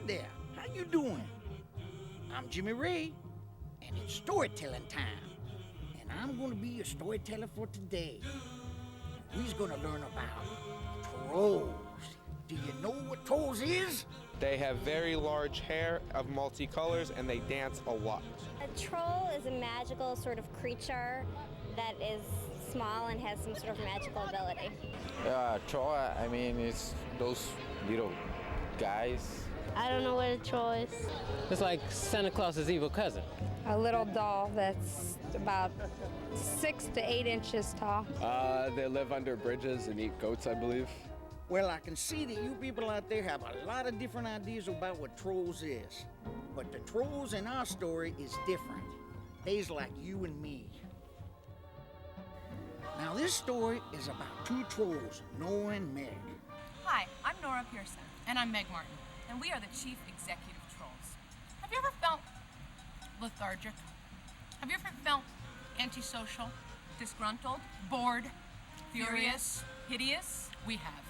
there, how you doing? I'm Jimmy Ray, and it's storytelling time. And I'm gonna be your storyteller for today. We're gonna learn about trolls. Do you know what trolls is? They have very large hair of multicolors and they dance a lot. A troll is a magical sort of creature that is small and has some sort of magical ability. Troll, I mean, it's those little guys. I don't know what a troll is. It's like Santa Claus's evil cousin. A little doll that's about 6 to 8 inches tall. They live under bridges and eat goats, I believe. Well, I can see that you people out there have a lot of different ideas about what trolls is. But the trolls in our story is different. They's like you and me. Now, this story is about two trolls, Noah and Meg. Hi, I'm Norah Pierson. And I'm Meg Martin. And we are the chief executive trolls. Have you ever felt lethargic? Have you ever felt antisocial, disgruntled, bored, furious, hideous? We have.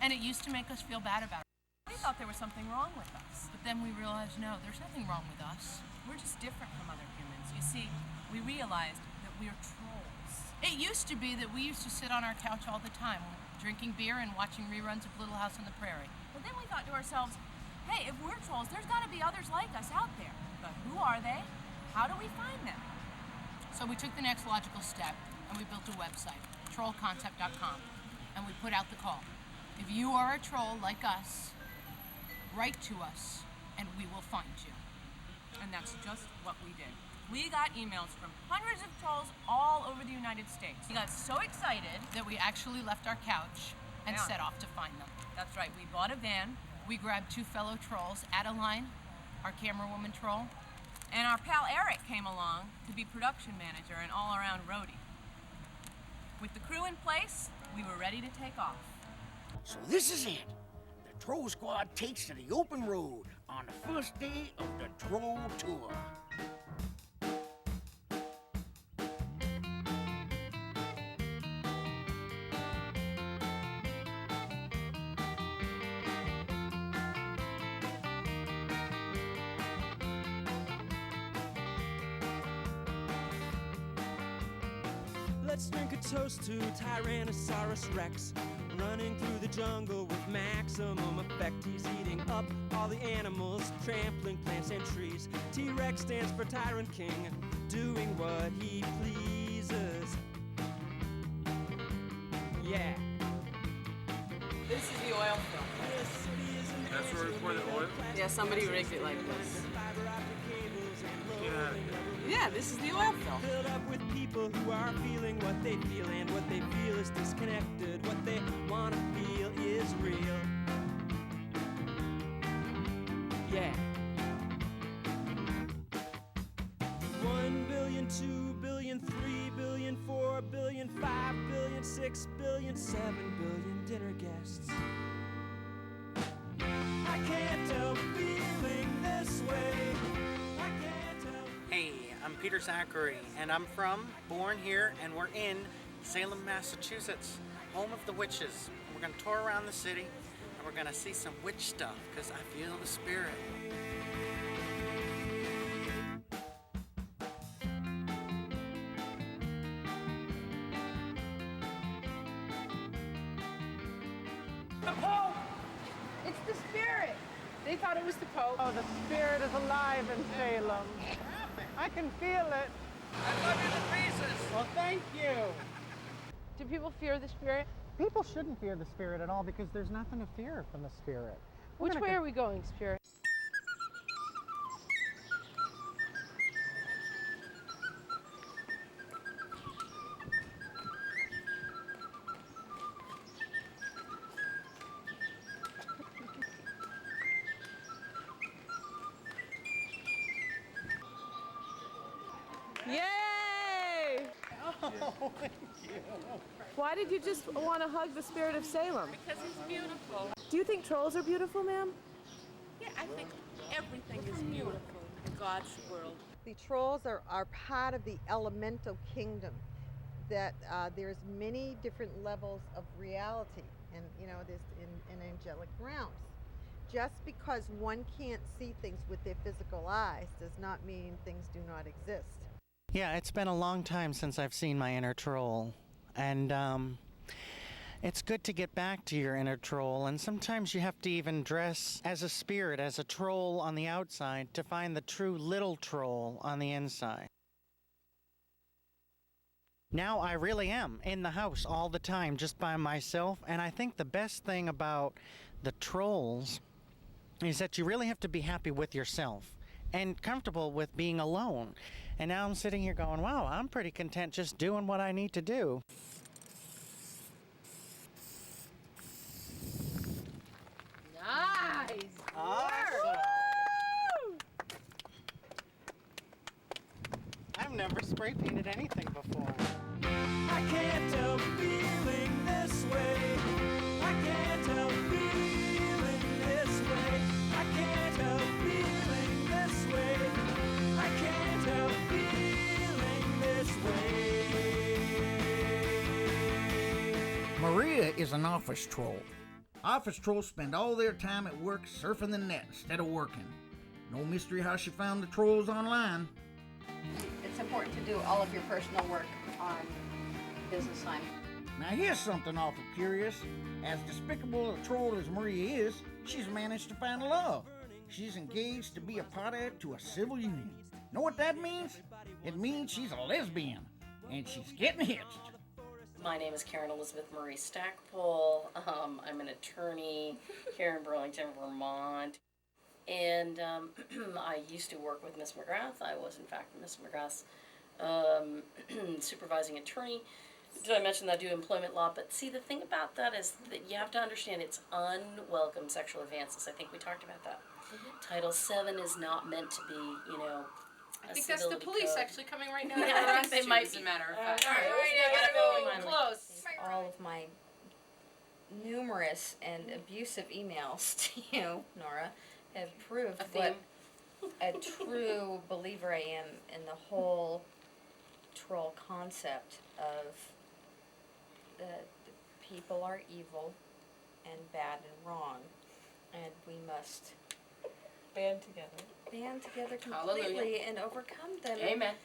And it used to make us feel bad about it. We thought there was something wrong with us. But then we realized, no, there's nothing wrong with us. We're just different from other humans. You see, we realized that we're trolls. It used to be that we used to sit on our couch all the time, drinking beer and watching reruns of Little House on the Prairie. But then we thought to ourselves, hey, if we're trolls, there's got to be others like us out there. But who are they? How do we find them? So we took the next logical step, and we built a website, TrollConcept.com, and we put out the call. If you are a troll like us, write to us, and we will find you. And that's just what we did. We got emails from hundreds of trolls all over the United States. We got so excited that we actually left our couch and set off to find them. That's right, we bought a van. We grabbed two fellow trolls, Adeline, our camera woman troll, and our pal Eric came along to be production manager and all-around roadie. With the crew in place, we were ready to take off. So this is it. The Troll Squad takes to the open road on the first day of the Troll Tour. Let's drink a toast to Tyrannosaurus Rex, running through the jungle with maximum effect. He's eating up all the animals, trampling plants and trees. T-Rex stands for Tyrant King, doing what he pleases. Yeah. This is the oil film. That's where we pour the oil? Yeah, somebody rigged it like this. Yeah, this is the oil film. Filled up with people who are feeling what they feel, and what they feel is disconnected. What they want to feel is real. Yeah. 1 billion, 2 billion, 3 billion, 4 billion, 5 billion, 6 billion, 7 billion dinner guests. I can't help feeling this way. Hey, I'm Peter Zachary, and I'm born here, and we're in Salem, Massachusetts, home of the witches. We're going to tour around the city, and we're going to see some witch stuff, because I feel the spirit. The Pope! It's the spirit! They thought it was the Pope. Oh, the spirit is alive in Salem. I can feel it. I love you to pieces! Well, thank you. Do people fear the spirit? People shouldn't fear the spirit at all because there's nothing to fear from the spirit. Which way are we going, spirit? Yay! Oh, thank you. Why did you just want to hug the spirit of Salem? Because he's beautiful. Do you think trolls are beautiful, ma'am? Yeah, I think everything is beautiful in God's world. The trolls are part of the elemental kingdom, that there's many different levels of reality, and there's in angelic realms. just because one can't see things with their physical eyes does not mean things do not exist. Yeah, it's been a long time since I've seen my inner troll, and it's good to get back to your inner troll, and sometimes you have to even dress as a spirit, as a troll on the outside, to find the true little troll on the inside. Now I really am in the house all the time, just by myself, and I think the best thing about the trolls is that you really have to be happy with yourself and comfortable with being alone. And now I'm sitting here going, wow, I'm pretty content just doing what I need to do. Nice. Awesome. I've never spray painted anything before. I can't help feeling this way. I can't help feeling this way. I can't help feeling this way. I can't help feeling this way. Maria is an office troll. Office trolls spend all their time at work surfing the net instead of working. No mystery how she found the trolls online. It's important to do all of your personal work on business time. Now here's something awful curious. As despicable a troll as Maria is, she's managed to find love. She's engaged to be a potter to a civil union. Know what that means? It means she's a lesbian, and she's getting hitched. My name is Karen Elizabeth Marie Stackpole. I'm an attorney here in Burlington, Vermont. And I used to work with Miss McGrath. I was, in fact, Miss McGrath's supervising attorney. Did I mention that I do employment law? But see, the thing about that is that you have to understand it's unwelcome sexual advances. I think we talked about that. Title VII is not meant to be, you know, I think that's the police code. Actually coming right now. Yeah, I think they might as be. a matter of fact. All right, I gotta go close. All of my numerous and abusive emails to you, Nora, have proved what a true believer I am in the whole troll concept of that people are evil and bad and wrong, and we must band together completely Hallelujah. and overcome them. Amen.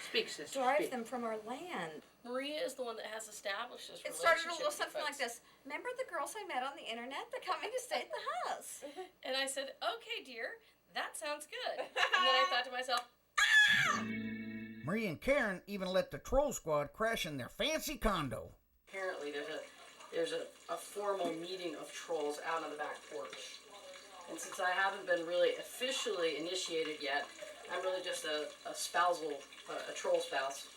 Speak, sister. Drive speak. them from our land. Maria is the one that has established this It started a relationship little with something like folks. this. Remember the girls I met on the internet that come in to stay at the house? And I said, okay, dear, that sounds good. And then I thought to myself, Maria and Karen even let the troll squad crash in their fancy condo. apparently there's a formal meeting of trolls out on the back porch. And since I haven't been really officially initiated yet, I'm really just a spousal, a troll spouse.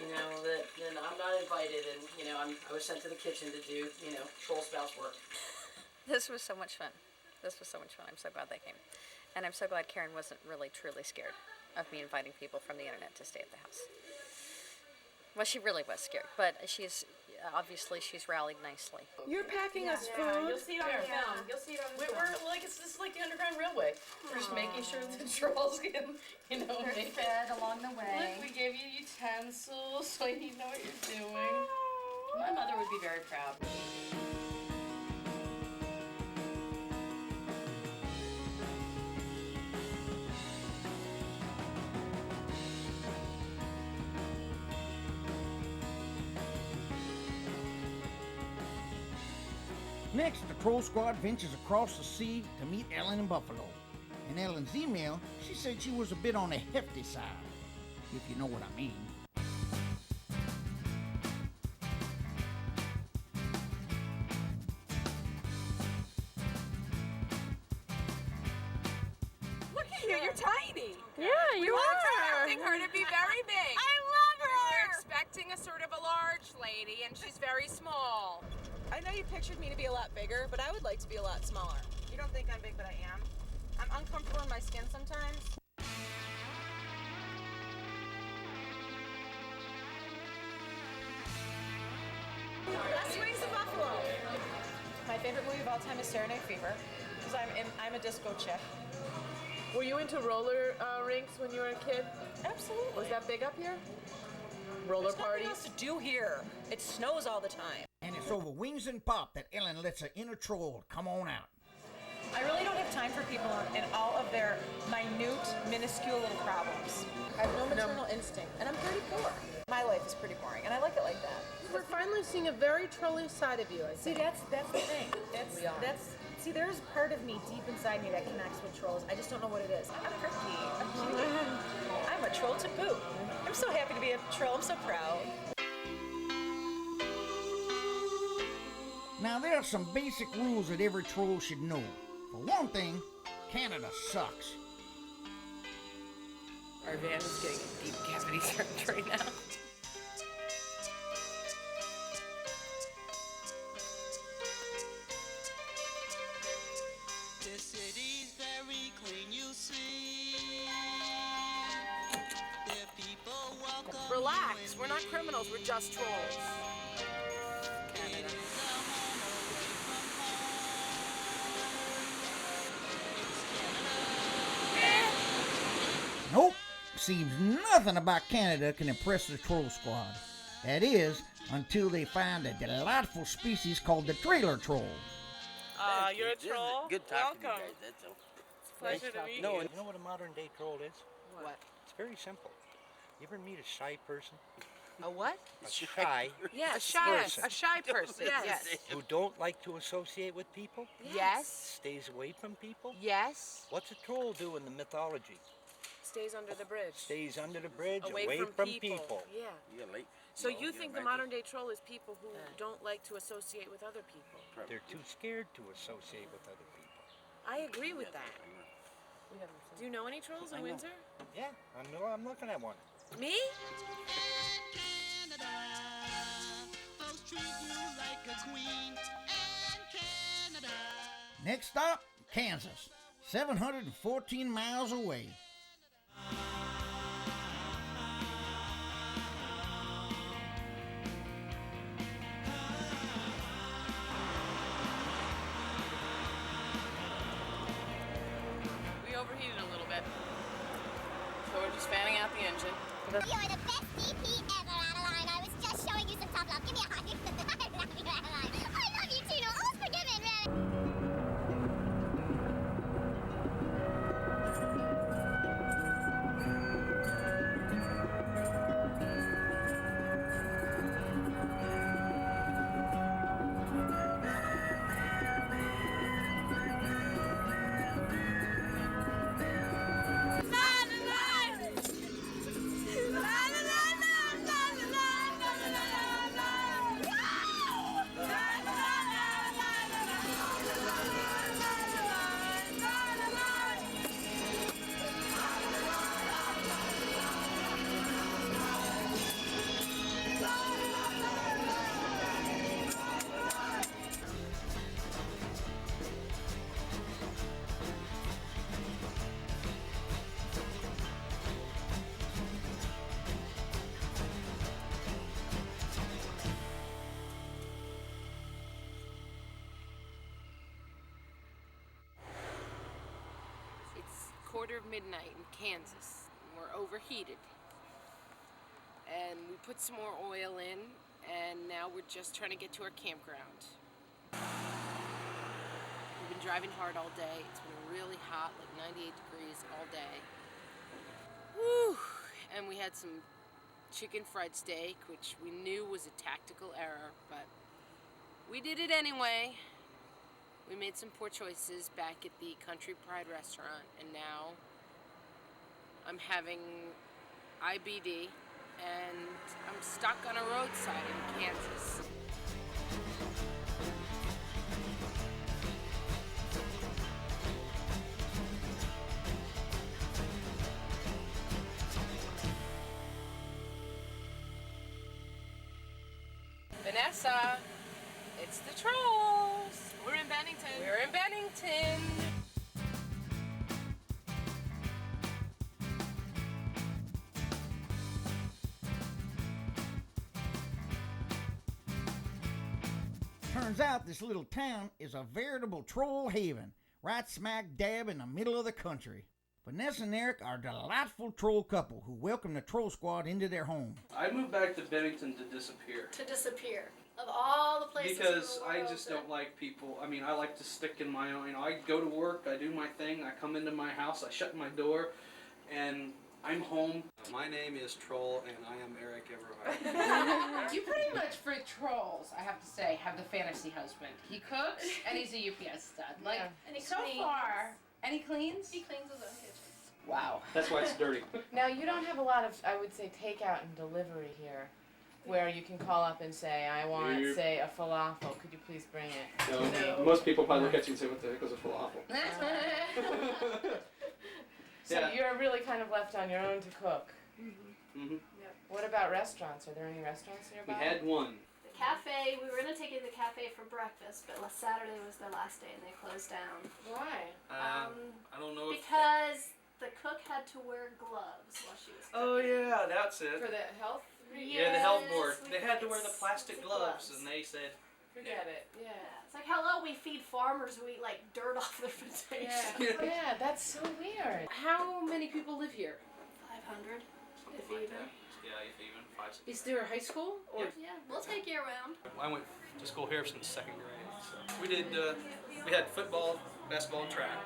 You know, then I'm not invited, and, you know, I was sent to the kitchen to do, you know, troll spouse work. This was so much fun. This was so much fun. I'm so glad they came. And I'm so glad Karen wasn't really truly scared of me inviting people from the internet to stay at the house. Well, she really was scared, but she's rallied nicely. You're packing us food. You'll see it on the film. You'll see it on the film. We're like, this is like the Underground Railway. We're just making sure the trolls can, you know, They're make fed along the way. Look, we gave you utensils so you know what you're doing. My mother would be very proud. Next, the troll squad ventures across the sea to meet Ellen in Buffalo. In Ellen's email, she said she was a bit on the hefty side, if you know what I mean. Look at you, you're tiny. Yeah, you We were are. expecting her to be very big. I love We were her. expecting a sort of a large lady, and she's very small. I know you pictured me to be a lot bigger, but I would like to be a lot smaller. You don't think I'm big, but I am. I'm uncomfortable in my skin sometimes. Best Wings of Buffalo. My favorite movie of all time is Saturday Night Fever, because I'm a disco chick. Were you into roller rinks when you were a kid? Absolutely. Was that big up here? Roller There's parties? nothing else to do here. It snows all the time. And it's over Wings and Pop that Ellen lets her inner troll come on out. I really don't have time for people and all of their minute, minuscule little problems. I have no maternal instinct, and I'm 34. My life is pretty boring, and I like it like that. We're finally seeing a very trolly side of you, I See, think. that's the thing. See, there's part of me deep inside me that connects with trolls. I just don't know what it is. I'm quirky. I'm cute. I'm a troll to boot. I'm so happy to be a troll. I'm so proud. Now, there are some basic rules that every troll should know. For one thing, Canada sucks. Our van is getting a deep cavity search right now. The city's very clean, you see. The people welcome. Relax, we're not criminals, we're just trolls. Canada. Nope. Seems nothing about Canada can impress the troll squad. That is, until they find a delightful species called the trailer troll. You're a troll? Good talking Welcome. to you guys, that's all. It's a pleasure to meet No, you. and You know what a modern day troll is? What? It's very simple. You ever meet a shy person? A what? A shy Yes, person a shy person. Yes. who don't like to associate with people? Yes. Stays away from people? Yes. What's a troll do in the mythology? Stays under the bridge. Stays under the bridge, Away from people. Yeah. You're late. So No, you you're think the right. modern day troll is people who don't like to associate with other people? They're too scared to associate with other people. I agree with that. Do you know any trolls in I know. Windsor? Yeah, I'm looking at one. Me? Canada, folks treat you like a queen. And Canada. Next stop, Kansas. 714 miles away. We overheated a little bit. So we're just fanning out the engine. You're the best DP ever, Adeline. I was just showing you some tough love. Give me a hug. I love you, Adeline. I love you too. No, all's forgiven, really. It's quarter of midnight in Kansas. And we're overheated. And we put some more oil in, and now we're just trying to get to our campground. We've been driving hard all day. It's been really hot, like 98 degrees all day. Whew! And we had some chicken fried steak, which we knew was a tactical error, but we did it anyway. We made some poor choices back at the Country Pride restaurant, and now I'm having IBD, and I'm stuck on a roadside in Kansas. Vanessa, it's the trolls. We're in Bennington. We're in Bennington. Turns out this little town is a veritable troll haven, right smack dab in the middle of the country. Vanessa and Eric are a delightful troll couple who welcome the troll squad into their home. I moved back to Bennington to disappear. To disappear. Of all the places Because in the I world just that- don't like people. I mean, I like to stick in my own. You know, I go to work, I do my thing, I come into my house, I shut my door, and I'm home. My name is Troll, and I am Eric Everhart. You pretty much, for trolls, I have to say, have the fantasy husband. He cooks, and he's a UPS stud. Like, And he so cleans. far, and he cleans? He cleans his own kitchen. Wow. That's why it's dirty. Now, you don't have a lot of, I would say, takeout and delivery here, where you can call up and say, I want, Nope. say, a falafel. Could you please bring it? No, most people probably look at you and say, what the heck is a falafel? So Yeah. you're really kind of left on your own to cook. Mm-hmm. What about restaurants? Are there any restaurants We nearby? had one. The cafe, we were going to take it to the cafe for breakfast, but last Saturday was their last day and they closed down. Why? I don't know if... Because the cook had to wear gloves while she was cooking. Oh yeah, that's it. For the health? Yeah, the health board. Yes, They had to wear the plastic it's gloves, and they said, Forget it. Yeah. It's like, hello, we feed farmers who eat like dirt off their potatoes. Yeah, that's so weird. How many people live here? 500, if like even. that. Yeah, if even 5. Is there a high school? Or Yeah, we'll take you around. I went to school here since 2nd grade. So we did. We had football, basketball, and track,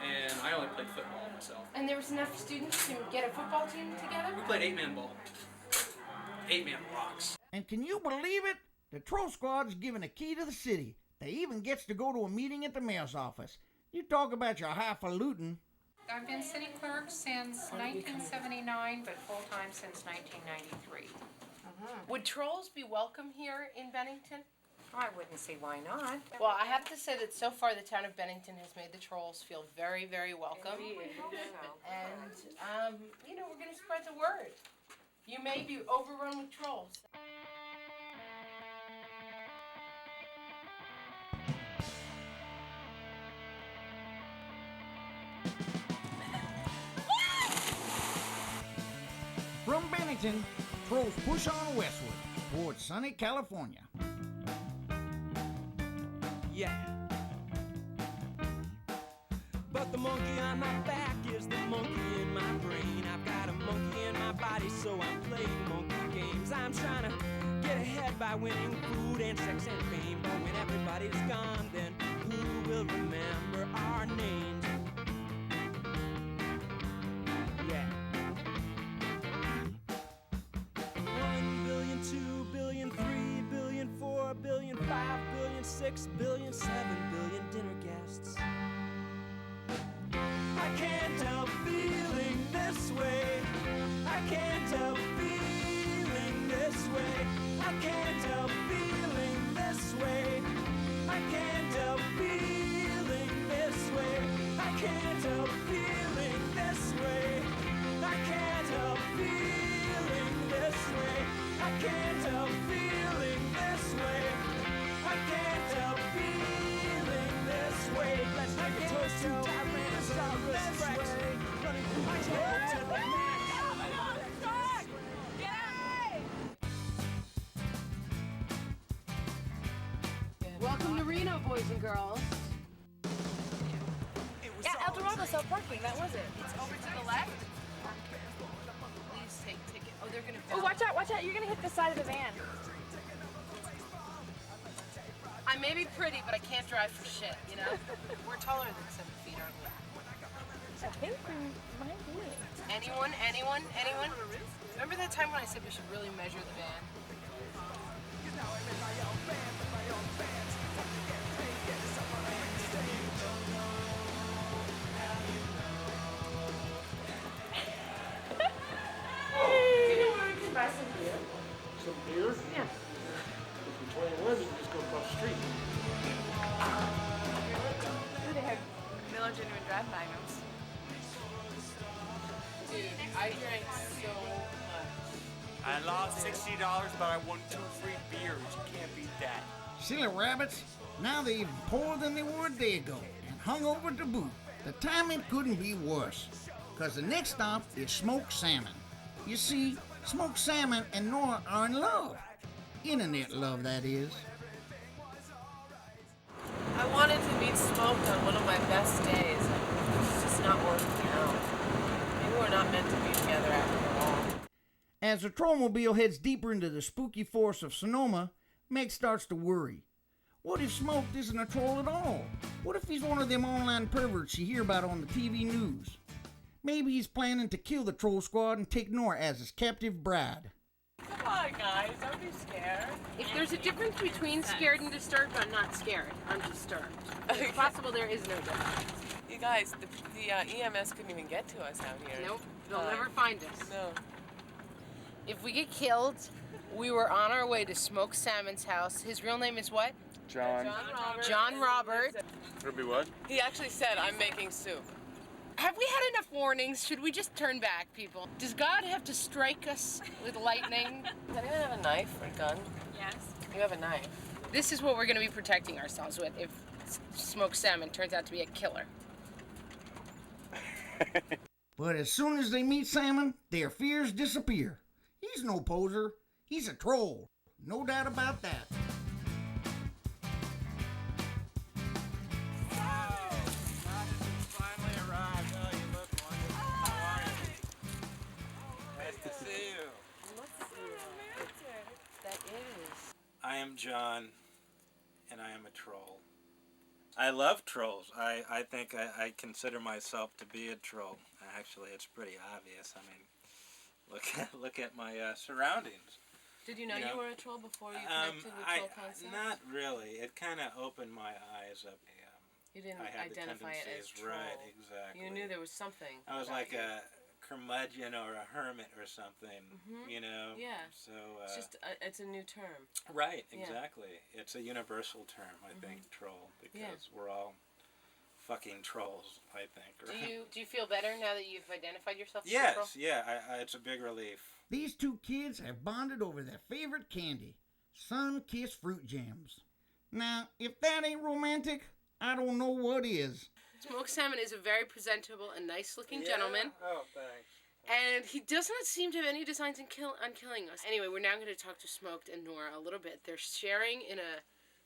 and I only played football myself. And there was enough students to get a football team together? We played 8-man ball. 8-man rocks. And can you believe it? The Troll Squad's given a key to the city. They even gets to go to a meeting at the mayor's office. You talk about your highfalutin. I've been city clerk since 1979, but full-time since 1993. Would trolls be welcome here in Bennington? I wouldn't see why not. Well, I have to say that so far the town of Bennington has made the trolls feel very, very welcome. And, you know, we're going to spread the word. You may be overrun with trolls. From Bennington, trolls push on westward towards sunny California. Yeah. But the monkey on my back is the monkey in my brain. I've got a monkey in my body, so I'm playing monkey games. I'm trying to get ahead by winning food and sex and fame. But when everybody's gone, then who will remember our names? Yeah. 1 billion, 2 billion, 3 billion, 4 billion, 5 billion, 6 billion, 7 billion dinner guests. I can't help feeling this way. I can't help feeling this way. I can't help feeling this way. I can't help feeling this way. I can't help feeling this way. I can't help feeling this way. I can't help feeling this way. I can't help feeling this way. Let's make a toast to Tyrannosaurus Rex. Running through my tail to the max. Welcome to Reno, boys and girls. Yeah, El Dorado self-parking, that was it. It's over to the left. Please take ticket. Oh, they're gonna. Oh, watch out, you're gonna hit the side of the van. I may be pretty, but I can't drive for shit, you know? We're taller than 7 feet, aren't we? I think we might be. Anyone? Remember that time when I said we should really measure the van? Do you know where we can buy some beer? Some beer? Yeah. If you're 21, you can just go across the street. Ooh, they have Miller Genuine Draft Magnums. Dude, I drank so much. I lost $60, but I won 2 free beers. You can't beat that. Silly rabbits. Now they're even poorer than they were a day ago, and hung over to boot. The timing couldn't be worse, because the next stop is smoked salmon. You see, smoked salmon and Norah are in love. Internet love, that is. I wanted to be smoked on one of my best days. It's just not working out. Maybe we're not meant to be together after all. As the Trollmobile heads deeper into the spooky forest of Sonoma, Meg starts to worry. What if Smoked isn't a troll at all? What if he's one of them online perverts you hear about on the TV news? Maybe he's planning to kill the troll squad and take Norah as his captive bride. Come on, guys, don't be scared. If there's a difference between scared and disturbed, I'm not scared. I'm disturbed. It's possible there is no difference. You guys, the EMS couldn't even get to us out here. Nope, they'll never find us. No. If we get killed, we were on our way to Smoked Salmon's house. His real name is what? John. John Robert. It'll be what? He actually said, I'm making soup. Have we had enough warnings? Should we just turn back, people? Does God have to strike us with lightning? Does anyone have a knife or a gun? Yes. You have a knife. This is what we're going to be protecting ourselves with if Smoked Salmon turns out to be a killer. But as soon as they meet Salmon, their fears disappear. He's no poser. He's a troll. No doubt about that. I am John, and I am a troll. I love trolls. I think I consider myself to be a troll. Actually, it's pretty obvious. I mean, look at my surroundings. Did you know you were a troll before you connected with troll concept? Not really. It kind of opened my eyes up. You didn't I had identify the it as troll. Right, exactly. You knew there was something. I was like a curmudgeon or a hermit or something, you know? Yeah. So, it's just, it's a new term. Right, exactly. Yeah. It's a universal term, I think, troll, because we're all fucking trolls, I think. Right? Do you feel better now that you've identified yourself as yes, a troll? Yeah, it's a big relief. These two kids have bonded over their favorite candy, sun-kissed fruit jams. Now, if that ain't romantic, I don't know what is. Smoked Salmon is a very presentable and nice-looking gentleman. Oh, thanks. And he does not seem to have any designs on killing us. Anyway, we're now going to talk to Smoked and Norah a little bit. They're sharing in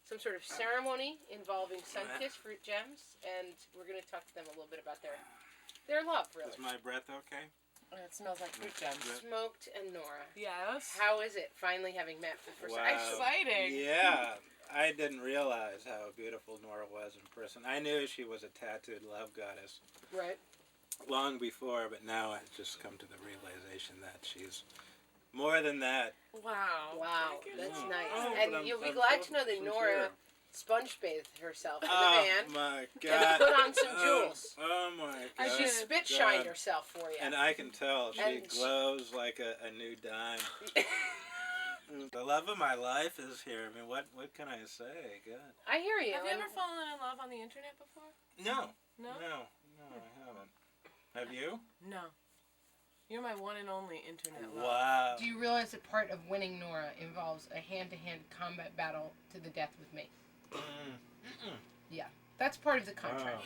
some sort of ceremony involving sun-kissed fruit gems, and we're going to talk to them a little bit about their love, really. Is my breath okay? It smells like fruit gems. Smoked and Norah. Yes. How is it finally having met for the first time? Exciting. Yeah. I didn't realize how beautiful Norah was in person. I knew she was a tattooed love goddess. Right. Long before, but now I've just come to the realization that she's more than that. Wow. Wow, that's nice. Oh, and you'll be glad to know that Norah sponge bathed herself in the van. van. My God. And put on some jewels. Oh my God. And she spit shined herself for you. And I can tell she glows like a new dime. The love of my life is here. I mean, what can I say? God. I hear you. Have you ever fallen in love on the internet before? No. No? No, I haven't. Have you? No. You're my one and only internet love. Wow. Do you realize that part of winning Norah involves a hand-to-hand combat battle to the death with me? Yeah, that's part of the contract.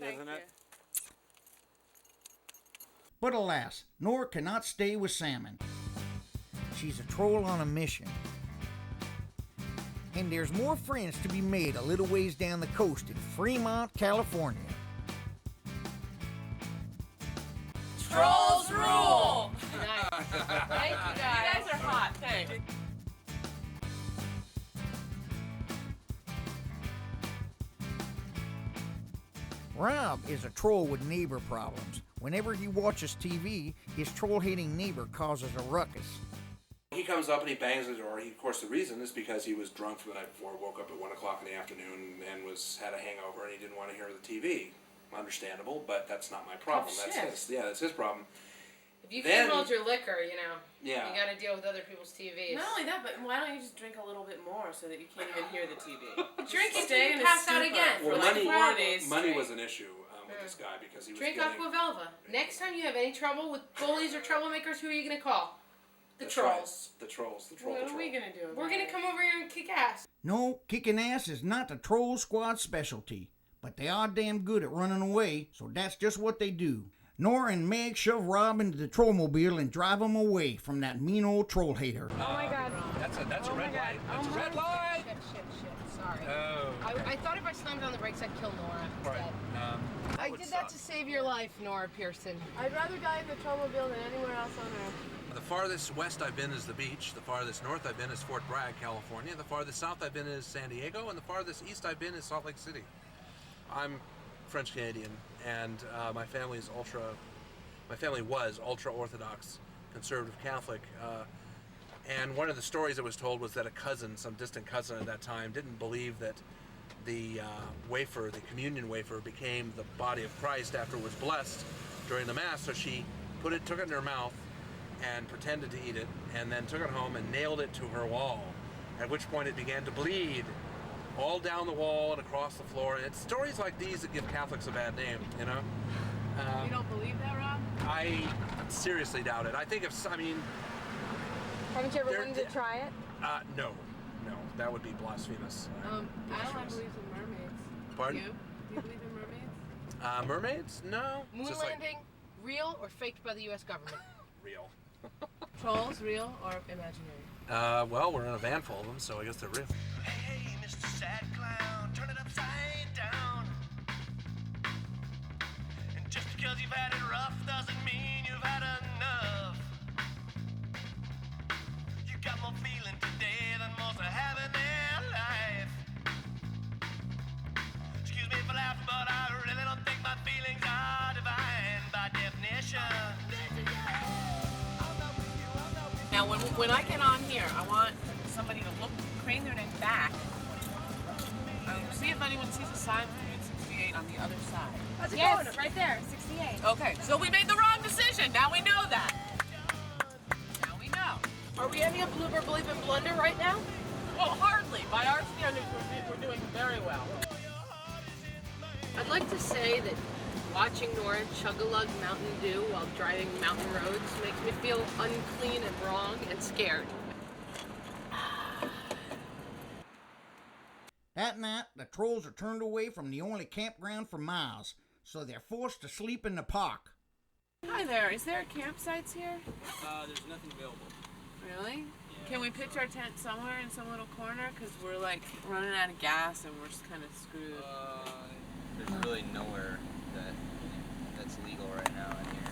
Thank Isn't you. it? But alas, Norah cannot stay with Salmon. She's a troll on a mission. And there's more friends to be made a little ways down the coast in Fremont, California. Trolls rule! Nice. Thank you, guys. You guys are hot. Thanks. Rob is a troll with neighbor problems. Whenever he watches TV, his troll-hating neighbor causes a ruckus. He comes up and he bangs the door. Of course, the reason is because he was drunk from the night before, woke up at 1 o'clock in the afternoon, and had a hangover, and he didn't want to hear the TV. Understandable, but that's not my problem. Oh, that's his problem. If you Then- can't hold your liquor, you know, Yeah. you got to deal with other people's TVs. Not only that, but why don't you just drink a little bit more so that you can't even hear the TV? Drink it Stay till in you a pass out stupor again Well, for like money, 4 days money straight. was an issue with this guy because he was Drink getting... Aquavelva. Next time you have any trouble with bullies or troublemakers, who are you going to call? The That's trolls. right. The trolls. The troll What are patrol. we gonna do? We're going to come over here and kick ass. No, kicking ass is not the Troll Squad's specialty, but they are damn good at running away, so that's just what they do. Norah and Meg shove Rob into the Trollmobile and drive him away from that mean old troll hater. Oh my God. That's a red light. That's a red light. Shit. Sorry. Oh. I thought if I slammed on the brakes, I'd kill Norah instead. I did that to save your life, Norah Pierson. I'd rather die in the Trollmobile than anywhere else on earth. The farthest west I've been is the beach. The farthest north I've been is Fort Bragg, California. The farthest south I've been is San Diego. And the farthest east I've been is Salt Lake City. I'm French Canadian, and my family was ultra-Orthodox, conservative Catholic. And one of the stories that was told was that a cousin, some distant cousin at that time, didn't believe that the wafer, the communion wafer, became the body of Christ after it was blessed during the Mass. So she took it in her mouth and pretended to eat it, and then took it home and nailed it to her wall, at which point it began to bleed all down the wall and across the floor. And it's stories like these that give Catholics a bad name, you know? You don't believe that, Rob? I seriously doubt it. I think Haven't you ever wanted to try it? No, that would be blasphemous. Adeline believes in mermaids. Pardon? Do you believe in mermaids? Mermaids? No. Moon It's just like landing, real or faked by the U.S. government? real. Trolls, real or imaginary? Well, we're in a van full of them, so I guess they're real. Hey, Mr. Sad Clown, turn it upside down. And just because you've had it rough doesn't mean you've had enough. You got more feeling today than most are having their life. Excuse me for laughing, but I really don't think my feelings are divine by definition. Now, when I get on here, I want somebody to crane their neck back, and see if anyone sees a sign for 68 on the other side. How's it Yes. going? Right there, 68. Okay, so we made the wrong decision. Now we know that. Now we know. Are we having a blooper, bleep, and blunder right now? Well, hardly. By our standards, we're doing very well. I'd like to say that watching Norah chug-a-lug Mountain Dew while driving mountain roads makes me feel unclean and wrong and scared. That night, the trolls are turned away from the only campground for miles, so they're forced to sleep in the park. Hi there. Is there campsites here? There's nothing available. Really? Yeah. Can we pitch our tent somewhere in some little corner? Because we're like running out of gas and we're just kind of screwed. There's really nowhere that's legal right now in here.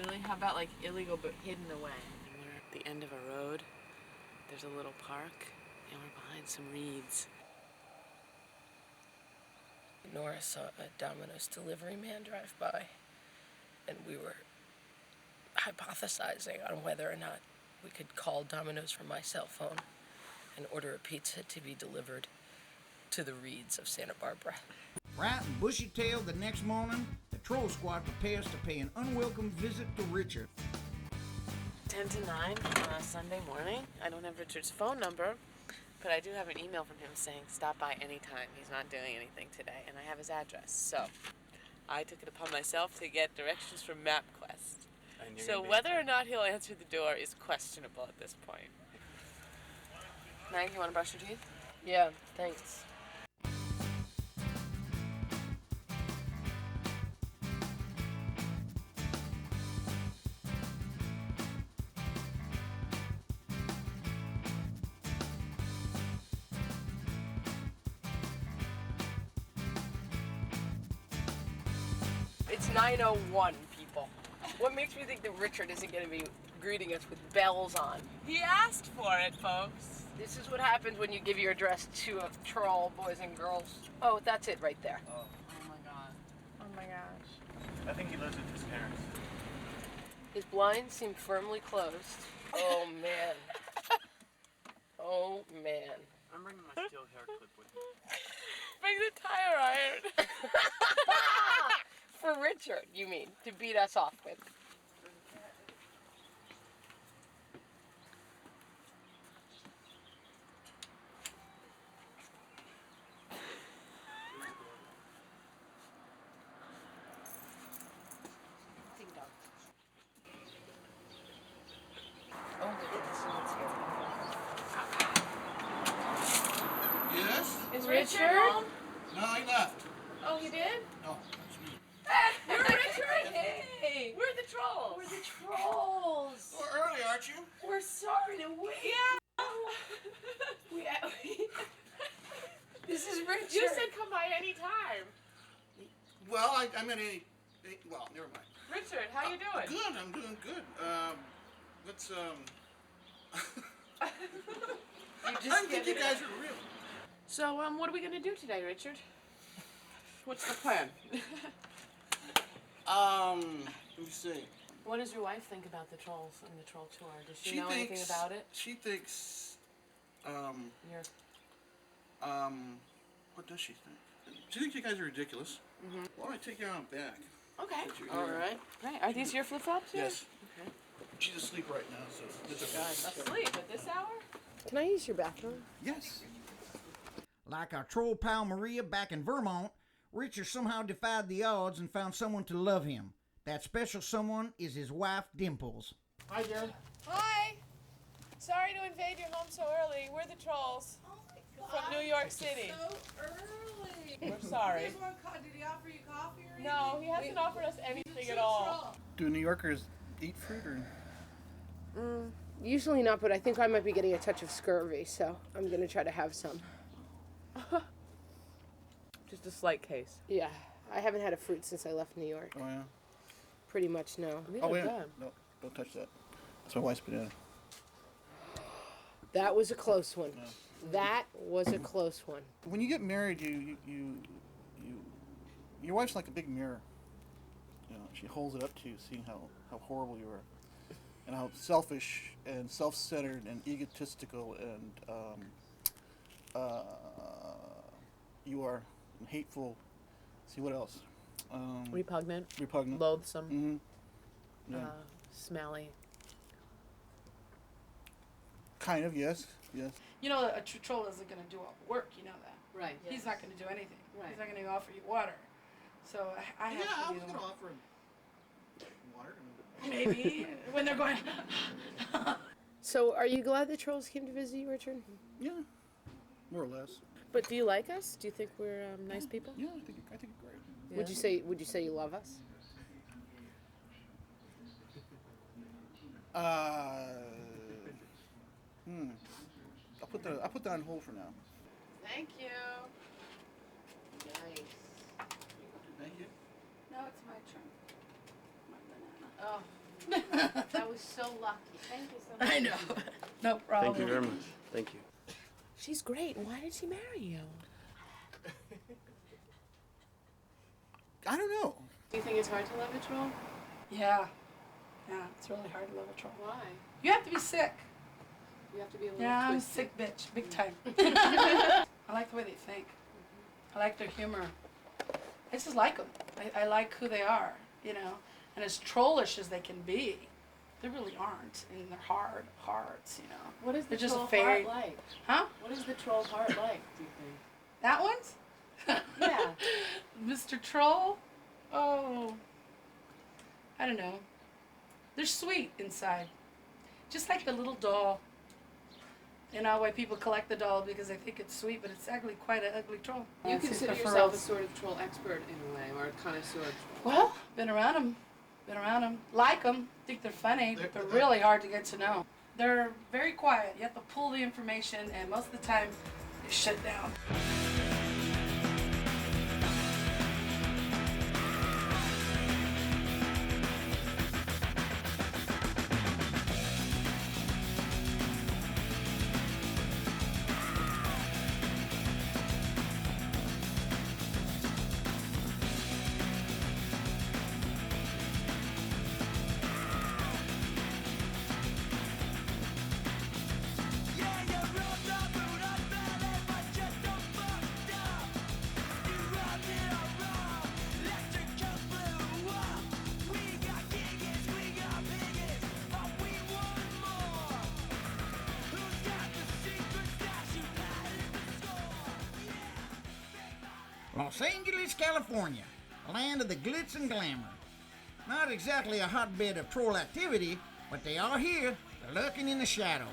Really? How about like illegal but hidden away? We're at the end of a road. There's a little park and we're behind some reeds. Norah saw a Domino's delivery man drive by, and we were hypothesizing on whether or not we could call Domino's from my cell phone and order a pizza to be delivered to the reeds of Santa Barbara. Bright and bushy-tailed the next morning, the Troll Squad prepares to pay an unwelcome visit to Richard. 10 to 9 on a Sunday morning. I don't have Richard's phone number, but I do have an email from him saying stop by anytime. He's not doing anything today, and I have his address. So I took it upon myself to get directions from MapQuest. So whether or not he'll answer the door is questionable at this point. Meg, you want to brush your teeth? Yeah, thanks. It's 9:01, people. What makes me think that Richard isn't going to be greeting us with bells on? He asked for it, folks. This is what happens when you give your address to a troll, boys and girls. Oh, that's it right there. Oh. Oh my god. Oh my gosh. I think he lives with his parents. His blinds seem firmly closed. Oh man. Oh man. I'm bringing my steel hair clip with me. Bring the tire iron. For Richard, you mean, to beat us off with. I meant any. Well, never mind. Richard, how you doing? Good. I'm doing good. Let's I think you guys are real. So, what are we gonna do today, Richard? What's the plan? Let me see. What does your wife think about the trolls and the troll tour? Does she know anything about it? She thinks, You're... what does she think? She thinks you guys are ridiculous. Mm-hmm. Why don't I take you on back? Okay. Get you All here. right. Great. Are these your flip-flops here? Yes. Okay. She's asleep right now, so it's okay. Asleep at this hour? Can I use your bathroom? Yes. Like our troll pal Maria back in Vermont, Richard somehow defied the odds and found someone to love him. That special someone is his wife, Dimples. Hi, Darren. Hi. Sorry to invade your home so early. We're the trolls. From New York City. So early. We're sorry. Did he offer you coffee or anything? No, he hasn't offered us anything at all. Do New Yorkers eat fruit or? Usually not, but I think I might be getting a touch of scurvy, so I'm gonna try to have some. Just a slight case. Yeah, I haven't had a fruit since I left New York. Oh yeah. Pretty much no. Oh wait. No, don't touch that. That's my wife's banana. That was a close one. That was a close one. When you get married, your wife's like a big mirror. You know, she holds it up to you, seeing how horrible you are, and how selfish and self-centered and egotistical and you are, and hateful. See what else? Repugnant. Repugnant. Loathsome. Mm-hmm. Yeah. Smelly. Kind of, yes. Yes. You know, a troll isn't going to do all the work, you know that. Right. He's not going to do anything. Right. He's not going to offer you water. So I have to I be was the going to one. offer him water. Maybe, when they're going... So, are you glad the trolls came to visit you, Richard? Yeah, more or less. But do you like us? Do you think we're nice people? Yeah, I think it's great. Yeah. Would you say you love us? I'll put that on hold for now. Thank you. Nice. Thank you. No, it's my turn. Oh, that was so lucky. Thank you so much. I know. No problem. Thank you very much. Thank you. She's great. Why did she marry you? I don't know. Do you think it's hard to love a troll? Yeah. Yeah, it's really hard to love a troll. Why? You have to be sick. You have to be a little Yeah, I'm a twisted. sick bitch, big time. I like the way they think. I like their humor. I just like them. I like who they are, you know. And as trollish as they can be, they really aren't. And they're hard hearts, you know. What is the They're just troll very... heart like? Huh? What is the troll heart like, do you think? That one's? Yeah. Mr. Troll? Oh, I don't know. They're sweet inside. Just like the little doll. You know why people collect the doll because they think it's sweet, but it's actually quite an ugly troll. You It's consider the yourself a furrows. sort of troll expert in a way, or a connoisseur of trolls. Well, been around them. Like them. Think they're funny, but they're really hard to get to know. They're very quiet. You have to pull the information, and most of the time, they shut down. Los Angeles, California, land of the glitz and glamour. Not exactly a hotbed of troll activity, but they are here, lurking in the shadows.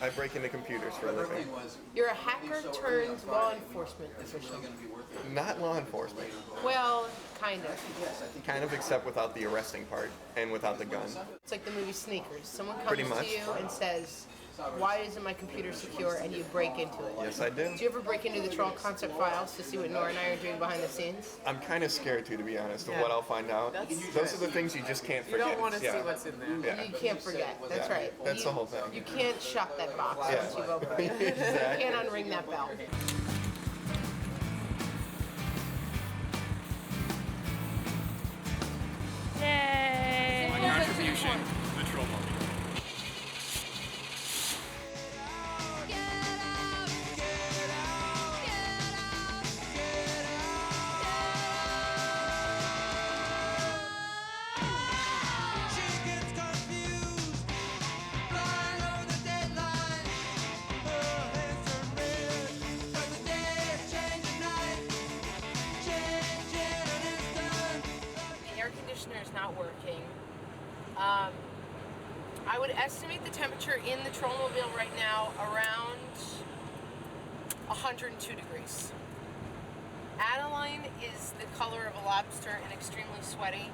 I break into computers for a living. You're a hacker turned law enforcement official. Not law enforcement. Well, kind of. Kind of, except without the arresting part and without the gun. It's like the movie Sneakers. Someone comes Pretty to much. you and says, why isn't my computer secure, and you break into it. Yes, I do. Do you ever break into the Troll concept files to see what Nora and I are doing behind the scenes? I'm kind of scared to be honest, of Yeah. what I'll find out. Those are the things you just can't forget. You don't want to Yeah. see what's in there. Yeah. You can't forget. That's Yeah. right. That's you, the whole thing. You can't shut that box Yeah. once you've opened it. Exactly. You can't unring that bell. Yay! My contribution, the TrollMobile. The air conditioner is not working. I would estimate the temperature in the Trollmobile right now around 102 degrees. Adeline is the color of a lobster and extremely sweaty.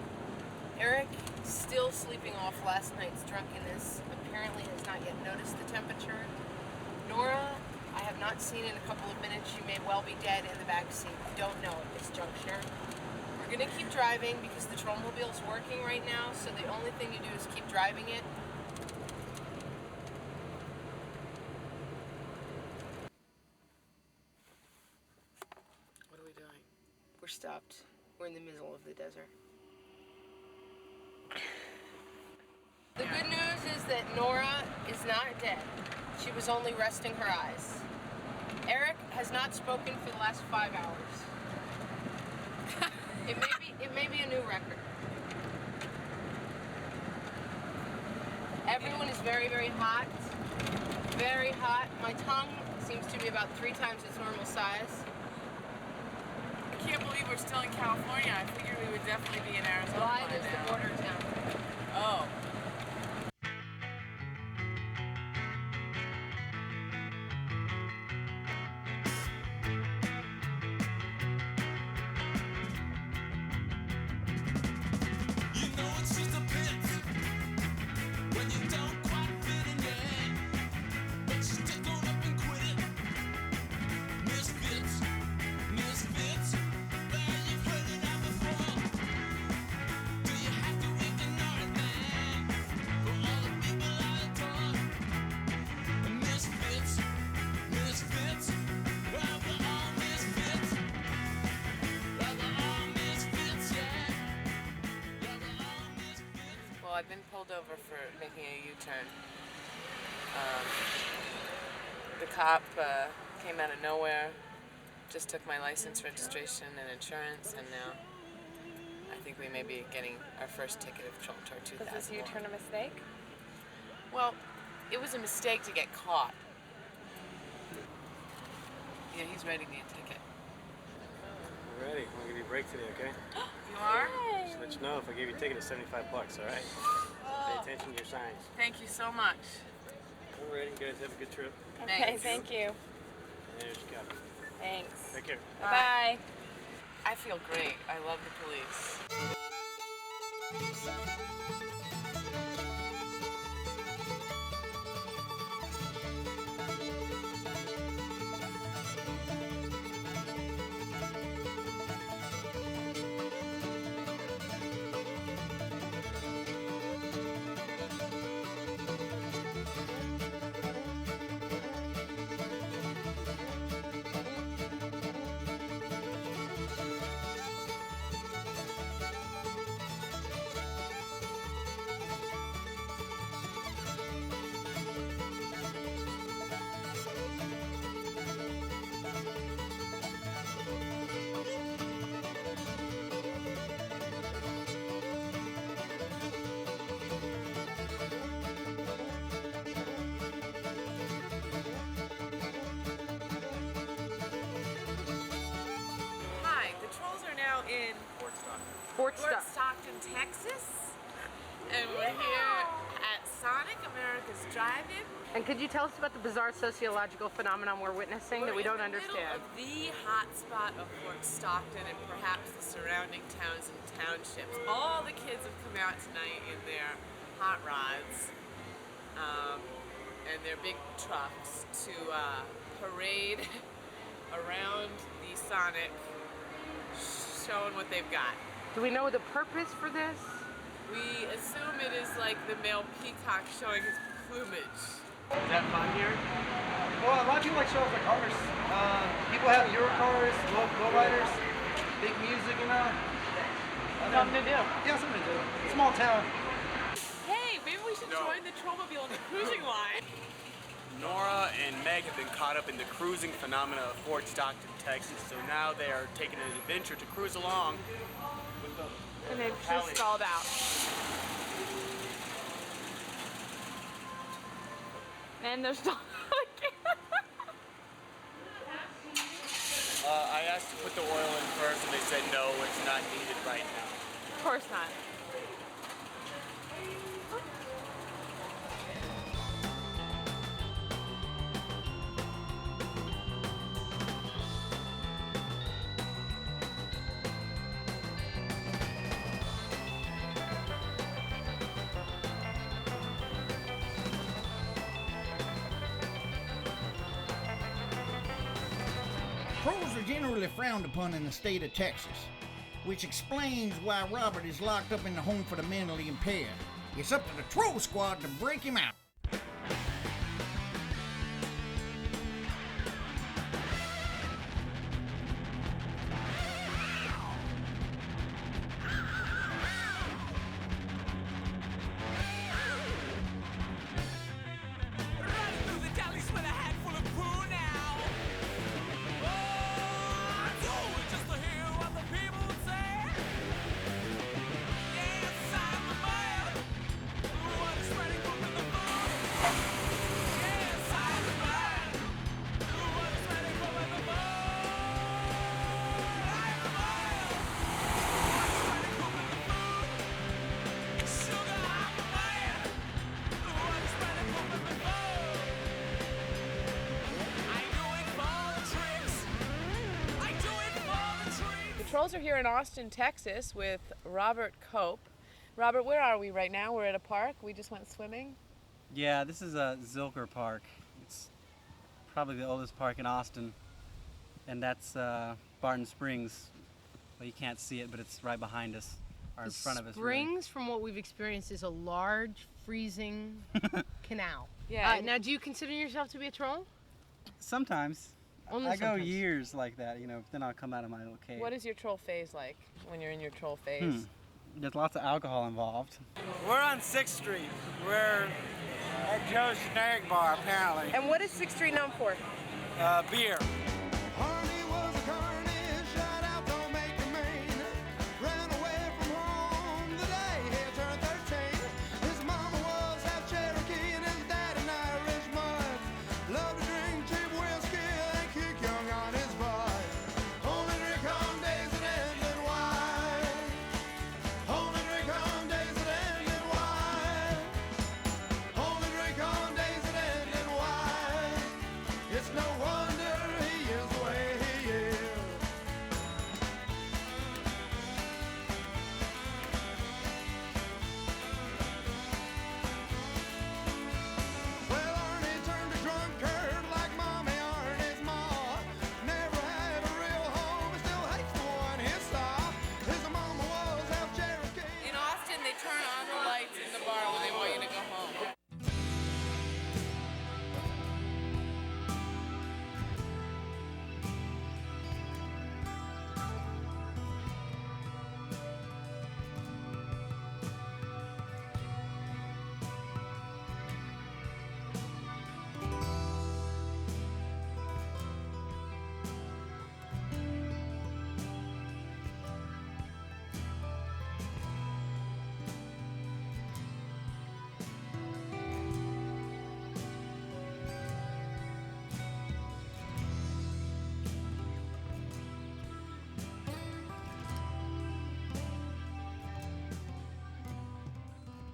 Eric, still sleeping off last night's drunkenness, apparently has not yet noticed the temperature. Norah, I have not seen in a couple of minutes. She may well be dead in the back seat. We don't know at this juncture. We're gonna keep driving because the Trollmobile is working right now, so the only thing you do is keep driving it. What are we doing? We're stopped. We're in the middle of the desert. The good news is that Norah is not dead. She was only resting her eyes. Eric has not spoken for the last 5 hours. It may be a new record. Everyone is very, very hot. Very hot. My tongue seems to be about 3 times its normal size. I can't believe we're still in California. I figured we would definitely be in Arizona Why by is the now. border town? Oh. You know it's just a pit when you don't quite fit in yet, but you stick on up and quit it. Misfits, misfits. Well, you've heard it out before. Do you have to ignore it, man? For all the people I adore. Misfits, misfits. Well, we're all misfits. Well, we're all misfits, yeah. Well, I've been pulled over for making a U-turn. The cop came out of nowhere, just took my license, registration, and insurance, and now I think we may be getting our first ticket of TrollTour 2001. Was this U-turn a mistake? Well, it was a mistake to get caught. Yeah, he's writing me a ticket. All ready. I'm gonna give you a break today, okay? You are? Just let you know if I give you a ticket, it's $75, all right? Pay attention to your signs. Thank you so much. All right, you guys have a good trip. Okay, thank you. There's your copy. Thanks. Take care. Bye. I feel great. I love the police. In Fort Stockton, Texas, and we're here at Sonic, America's Drive-In. And could you tell us about the bizarre sociological phenomenon we're witnessing that we don't understand? The hot spot of Fort Stockton and perhaps the surrounding towns and townships. All the kids have come out tonight in their hot rods. and their big trucks to parade around the Sonic, showing what they've got. Do we know the purpose for this? We assume it is like the male peacock showing his plumage. Is that fun here? Well, a lot of people like show off their cars. People have Euro cars, lowriders, big music, you know. Something to do. Yeah, something to do. Small town. Hey, maybe we should join the Trollmobile on the cruising line. Norah and Meg have been caught up in the cruising phenomena of Fort Stockton, Texas, so now they are taking an adventure to cruise along with the And they've just stalled out. And they're stalling again. I asked to put the oil in first, and they said no, it's not needed right now. Of course not. Trolls are generally frowned upon in the state of Texas, which explains why Robert is locked up in the home for the mentally impaired. It's up to the Troll Squad to break him out. Trolls are here in Austin, Texas with Robert Cope. Robert, where are we right now? We're at a park. We just went swimming. Yeah, this is Zilker Park. It's probably the oldest park in Austin. And that's Barton Springs. Well, you can't see it, but it's right behind us, or in front of us. Springs, from what we've experienced, is a large, freezing canal. Yeah. Now, do you consider yourself to be a troll? Sometimes. Only I go sometimes. years like that, you know, then I'll come out of my little cave. What is your troll phase like when you're in your troll phase? There's lots of alcohol involved. We're on 6th Street. We're at Joe's Generic Bar, apparently. And what is 6th Street known for? Beer.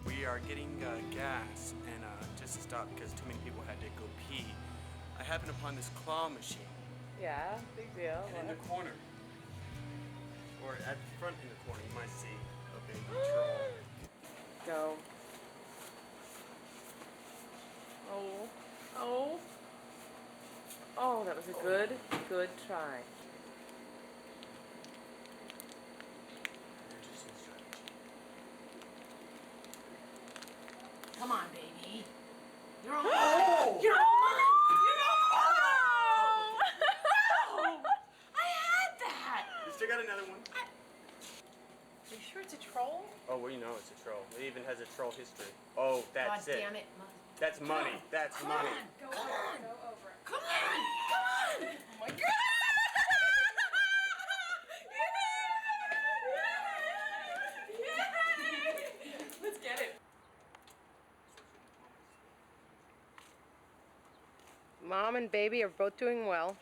We are getting gas and just to stop because too many people had to go pee. I happened upon this claw machine. Yeah, big deal. And in the corner, or at the front in the corner, you might see a baby troll. Go. Oh, that was a good try. Come on, baby. You're all You're mine. all You're all mine. I had that! You still got another one? Are you sure it's a troll? Oh, well, you know it's a troll. It even has a troll history. Oh, that's God it. damn it. That's money. That's money. Go over it. Come on! Oh my God! Let's get it. Mom and baby are both doing well.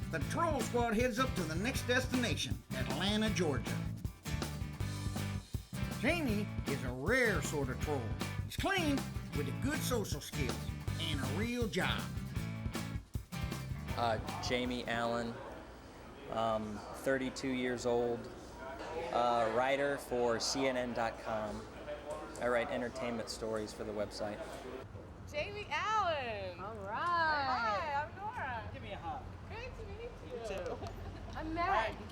The Troll Squad heads up to the next destination, Atlanta, Georgia. Jamie is a rare sort of troll. He's clean with a good social skills and a real job. Jamie Allen, 32 years old, writer for CNN.com. I write entertainment stories for the website. Jamie Allen! All right. Hi, I'm Nora. Give me a hug. Great to meet you. You too. I'm Meg.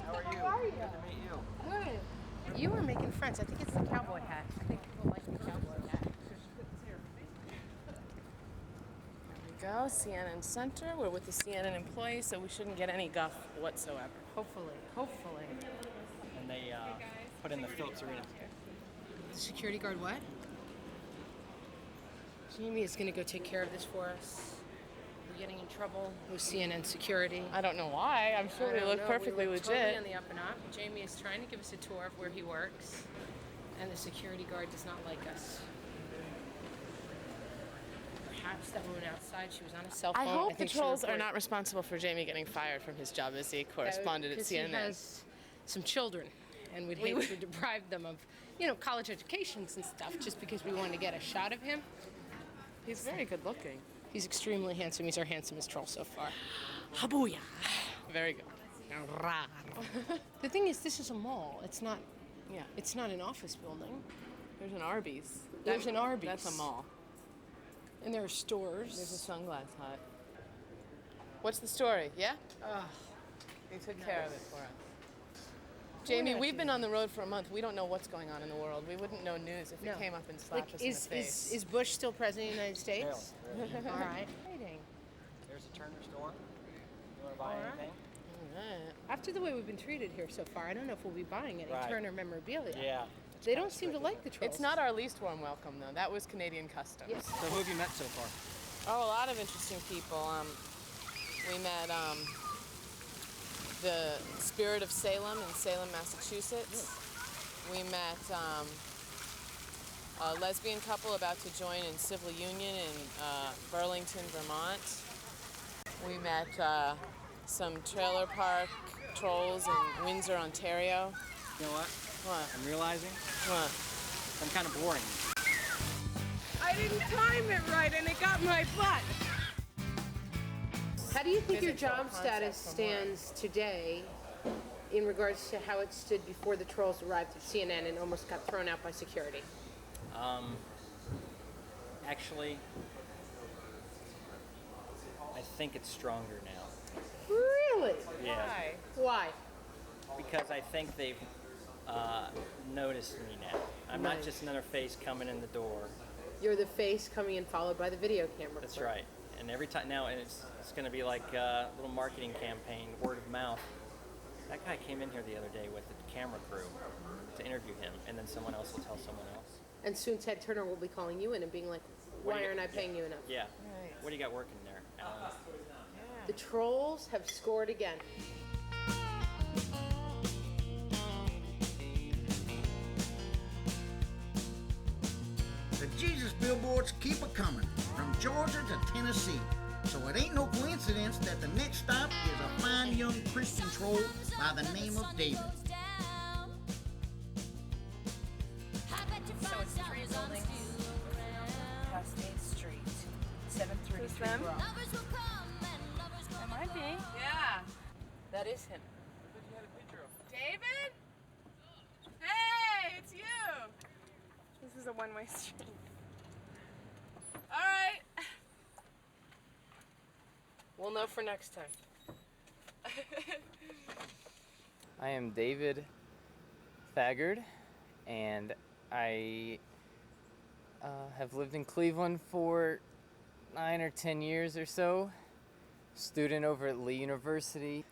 How are you? How are you? Good to meet you. Good. You were making friends. I think it's the cowboy hat. I think people like the cowboy hat. There we go, CNN Center. We're with the CNN employees, so we shouldn't get any guff whatsoever. Hopefully. Hopefully. And they put in the Phillips Arena. The security guard what? Jamie is going to go take care of this for us. We're getting in trouble with CNN security. I don't know why. I'm sure we look perfectly legit. Totally on the up and up. Jamie is trying to give us a tour of where he works, and the security guard does not like us. Perhaps that woman outside, she was on a cell phone. I hope the think she trolls are reported- not responsible for Jamie getting fired from his job as a correspondent at Because CNN. He has some children, and we'd hate to deprive them of, college educations and stuff just because we wanted to get a shot of him. He's very good looking. He's extremely handsome. He's our handsomest troll so far. Habooyah. Very good. The thing is, this is a mall. It's not. Yeah. It's not an office building. There's an Arby's. There's an Arby's. That's a mall. And there are stores. There's a sunglass hut. What's the story? Yeah? They took care of it for us. Jamie, we've been on the road for a month. We don't know what's going on in the world. We wouldn't know news if it came up and slapped us in the face. Is Bush still president of the United States? Barely. All right. There's a Turner store. You want to buy anything? After the way we've been treated here so far, I don't know if we'll be buying any Right. Turner memorabilia. Yeah. They don't seem to like the trolls. It's not our least warm welcome, though. That was Canadian customs. Yes. So who have you met so far? Oh, a lot of interesting people. We met the Spirit of Salem in Salem, Massachusetts. We met a lesbian couple about to join in civil union in Burlington, Vermont. We met some trailer park trolls in Windsor, Ontario. You know what? What? I'm realizing. What? I'm kind of boring. I didn't time it right, and it got my butt. How do you think your job status stands today in regards to how it stood before the trolls arrived at CNN and almost got thrown out by security? Actually, I think it's stronger now. Really? Yeah. Why? Because I think they've noticed me now. I'm not just another face coming in the door. You're the face coming in followed by the video camera. That's right. And every time now, and it's going to be like a little marketing campaign, word of mouth. That guy came in here the other day with the camera crew to interview him, and then someone else will tell someone else. And soon Ted Turner will be calling you in and being like, why aren't I paying you enough? Yeah. What do you got working there, Alan? The trolls have scored again. reports keep a coming from Georgia to Tennessee. So it ain't no coincidence that the next stop is a fine young Christian troll by the name of David. So it's 3 buildings across 8th Street, 733 Grove. That might be. Yeah. That is him. David? Hey, it's you! This is a one-way street. All right. We'll know for next time. I am David Thagard, and I have lived in Cleveland for 9 or 10 years or so, student over at Lee University,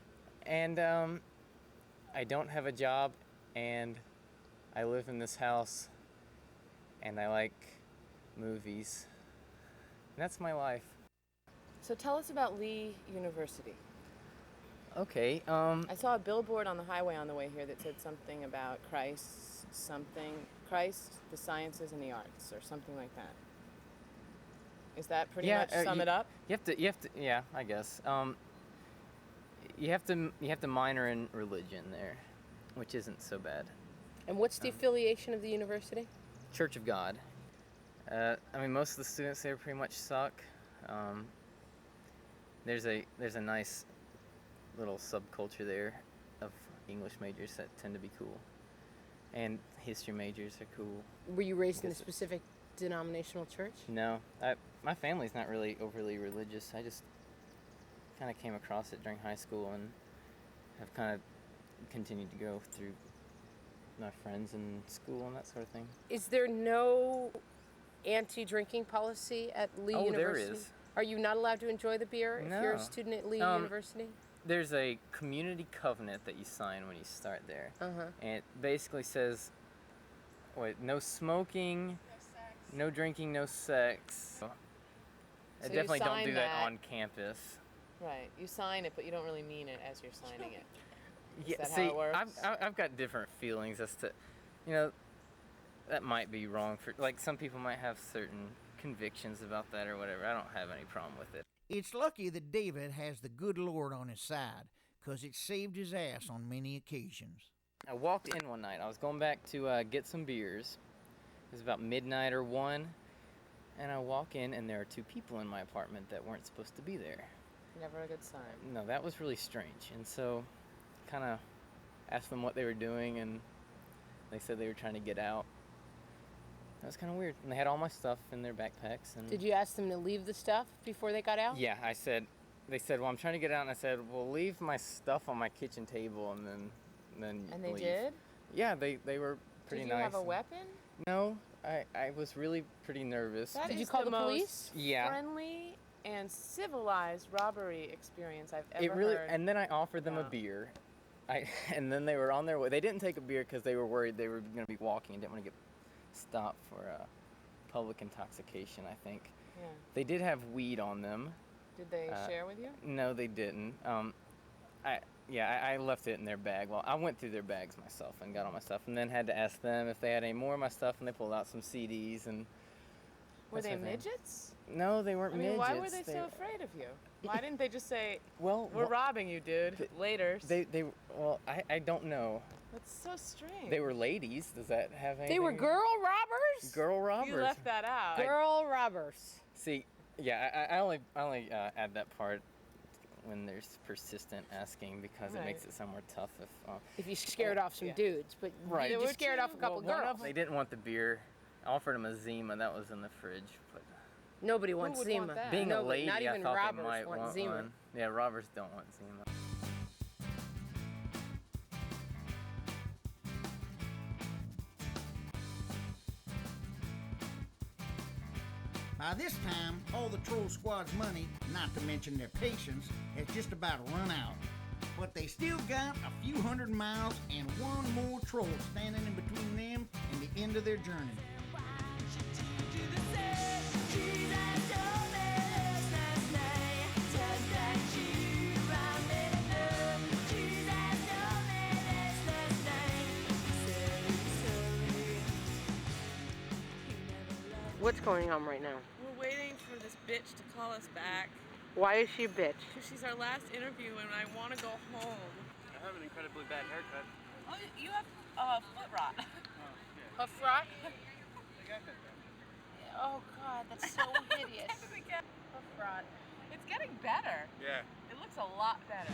and I don't have a job, and I live in this house, and I like movies. And that's my life. So tell us about Lee University. Okay, I saw a billboard on the highway on the way here that said something about Christ, the sciences, and the arts, or something like that. Is that pretty much sum it up? You have to, yeah, I guess. You have to minor in religion there, which isn't so bad. And what's the affiliation of the university? Church of God. I mean, most of the students there pretty much suck. There's a nice little subculture there of English majors that tend to be cool, and history majors are cool. Were you raised in a specific denominational church? No, my family's not really overly religious. I just kind of came across it during high school and have kind of continued to go through my friends in school and that sort of thing. Is there no anti-drinking policy at Lee University? There is. Are you not allowed to enjoy the beer No. if you're a student at Lee University? There's a community covenant that you sign when you start there. Uh-huh. And it basically says, no smoking, no drinking, no sex. I So definitely you don't do sign that that on campus. Right. You sign it, but you don't really mean it as you're signing it. Is that see, how it works? I've got different feelings as to, that might be wrong for, like, some people might have certain convictions about that or whatever. I don't have any problem with it. It's lucky that David has the good Lord on his side, 'cause it saved his ass on many occasions. I walked in one night. I was going back to get some beers. It was about midnight or 1, and I walk in, and there are 2 people in my apartment that weren't supposed to be there. Never a good sign. No, that was really strange. And so kind of asked them what they were doing, and they said they were trying to get out. That was kind of weird. And they had all my stuff in their backpacks. And Did you ask them to leave the stuff before they got out? yeah, they said, well, I'm trying to get out. And I said, well, leave my stuff on my kitchen table and then And they leave. did? Yeah, they were pretty Did you nice. have a weapon? No, I was really pretty nervous. That Did you is call the most police? Yeah. friendly and civilized robbery experience I've ever It really, heard. and then I offered them a beer. And then they were on their way. They didn't take a beer because they were worried they were going to be walking and didn't want to get stopped for public intoxication, I think. Yeah. They did have weed on them. Did they share with you? No, they didn't. I left it in their bag. Well, I went through their bags myself and got all my stuff, and then had to ask them if they had any more of my stuff, and they pulled out some CDs and. Were that they sort of thing. midgets? No, they weren't I mean, midgets. why were they so afraid of you? Why didn't they just say, well, we're robbing you, dude, later? I don't know. That's so strange. They were ladies. Does that have anything? They were girl robbers? Girl robbers. You left that out. Girl robbers. See, yeah, I only add that part when there's persistent asking because it makes it sound more tough if you scared off some dudes, but right. you just scared off a couple girls. They didn't want the beer. I offered them a Zima that was in the fridge, but nobody wants would Zima. want that? being Nobody, a lady, not even I thought robbers they might want want Zima. one. Yeah, robbers don't want Zima. By this time, all the Troll Squad's money, not to mention their patience, has just about run out. But they still got a few hundred miles and one more troll standing in between them and the end of their journey. What's going on right now? bitch to call us back. Why is she a bitch? Because she's our last interview and I want to go home. I have an incredibly bad haircut. Oh, you have foot rot. Hoof rot? I got that though. Oh God, that's so hideous. Hoof rot. It's getting better. Yeah. It looks a lot better.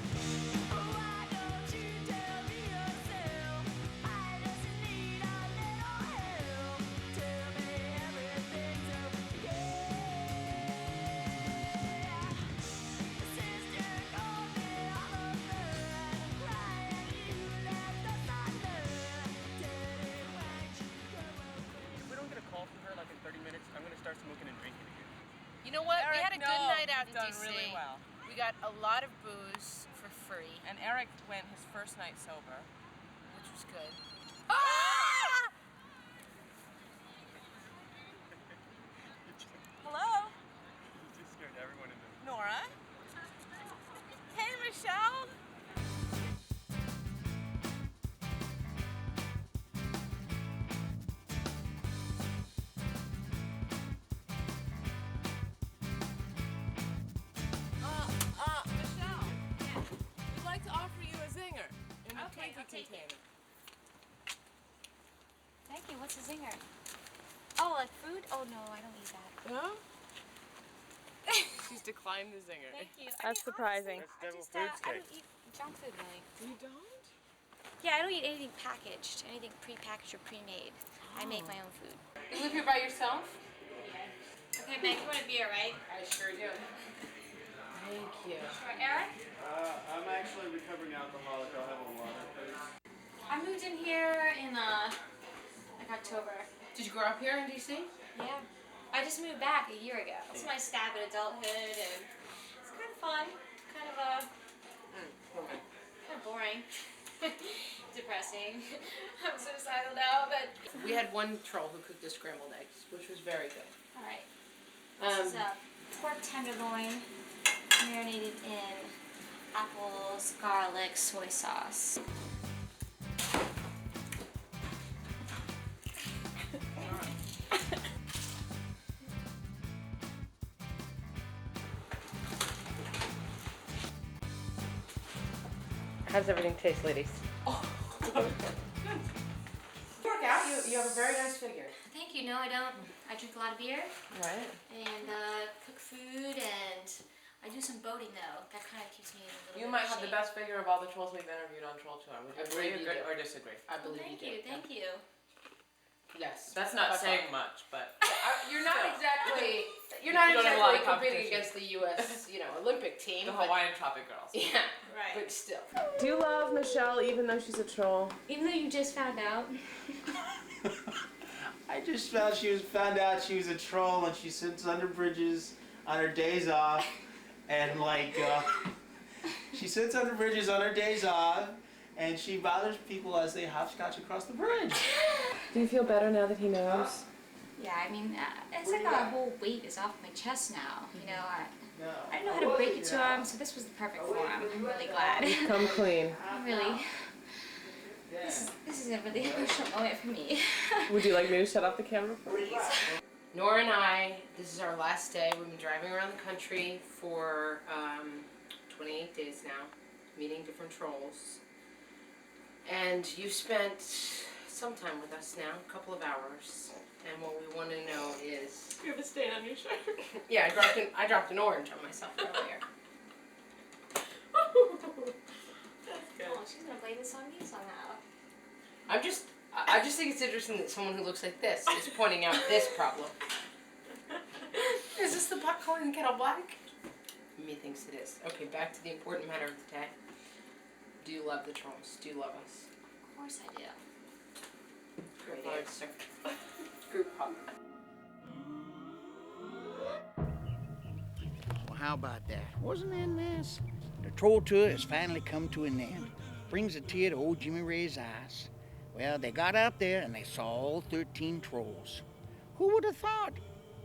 If we don't get a call from her like in 30 minutes, I'm gonna start smoking and drinking again. You know what? We Eric, had a good night out in done DC. really well. We got a lot of booze for free, And Eric went his first night sober. which was good. Hello? You just scared everyone in the Nora? Hey, Michelle? Michelle. We'd like to offer you a zinger in the Okay, I'll Twinkie take it. container. Thank you. What's a zinger? Oh, like food? Oh no, I don't eat that. No? She's declined the zinger. Thank you. That's surprising. I just I don't eat junk food really. You don't? Yeah, I don't eat anything packaged, anything pre-packaged or pre-made. I make my own food. You live here by yourself? Okay, Meg, you want a beer, right? I sure do. Thank you. Sure, Eric? I'm actually recovering alcoholic. I'll have a water, please. I moved in here in like October. Did you grow up here in DC? Yeah. I just moved back a year ago. It's my stab at adulthood, and it's kind of fun, kind of kind of boring, depressing. I'm suicidal now, but We had one troll who cooked us scrambled eggs, which was very good. all right. This is a pork tenderloin marinated in apples, garlic, soy sauce. How does everything taste, ladies? Work out. You have a very nice figure. Thank you. No, I don't. I drink a lot of beer Right. and cook food, and I do some boating though. That kind of keeps me in a little You bit might of have the shape. best figure of all the trolls we've interviewed on TrollTour. Would you I believe agree you do. or disagree? I believe Thank you you. do. Thank you. Yes. That's not By saying far. much, but You're not Still. exactly. You're You not don't have a lot exactly of competing competition. against the U.S. Olympic team. the but- Hawaiian Tropic Girls. Yeah. Right. But still. Do you love Michelle even though she's a troll? Even though you just found out. I just found out she was a troll and she sits under bridges on her days off, and she sits under bridges on her days off, and she bothers people as they hopscotch across the bridge. Do you feel better now that he knows? Yeah, I mean, it's like a whole weight is off my chest now. You know, I didn't know how to break it to him, so this was the perfect form. I'm really glad. You've come clean. I'm really. This is a really emotional moment for me. Would you like me to shut off the camera? Please. Nora and I, this is our last day. We've been driving around the country for 28 days now, meeting different trolls. And you've spent some time with us now, a couple of hours. And what we want to know is... You have a stain on your shirt. Yeah, I dropped an orange on myself earlier. That's good. Oh, she's gonna blame this on me somehow. I just think it's interesting that someone who looks like this is pointing out this problem. Is this the pot calling the kettle black? Methinks it is. Okay, back to the important matter of the day. Do you love the trolls? Do you love us? Of course I do. Great answer. Group hug. Well, how about that? Wasn't that nice? The troll tour has finally come to an end. Brings a tear to old Jimmy Ray's eyes. Well, they got out there and they saw all 13 trolls. Who would have thought?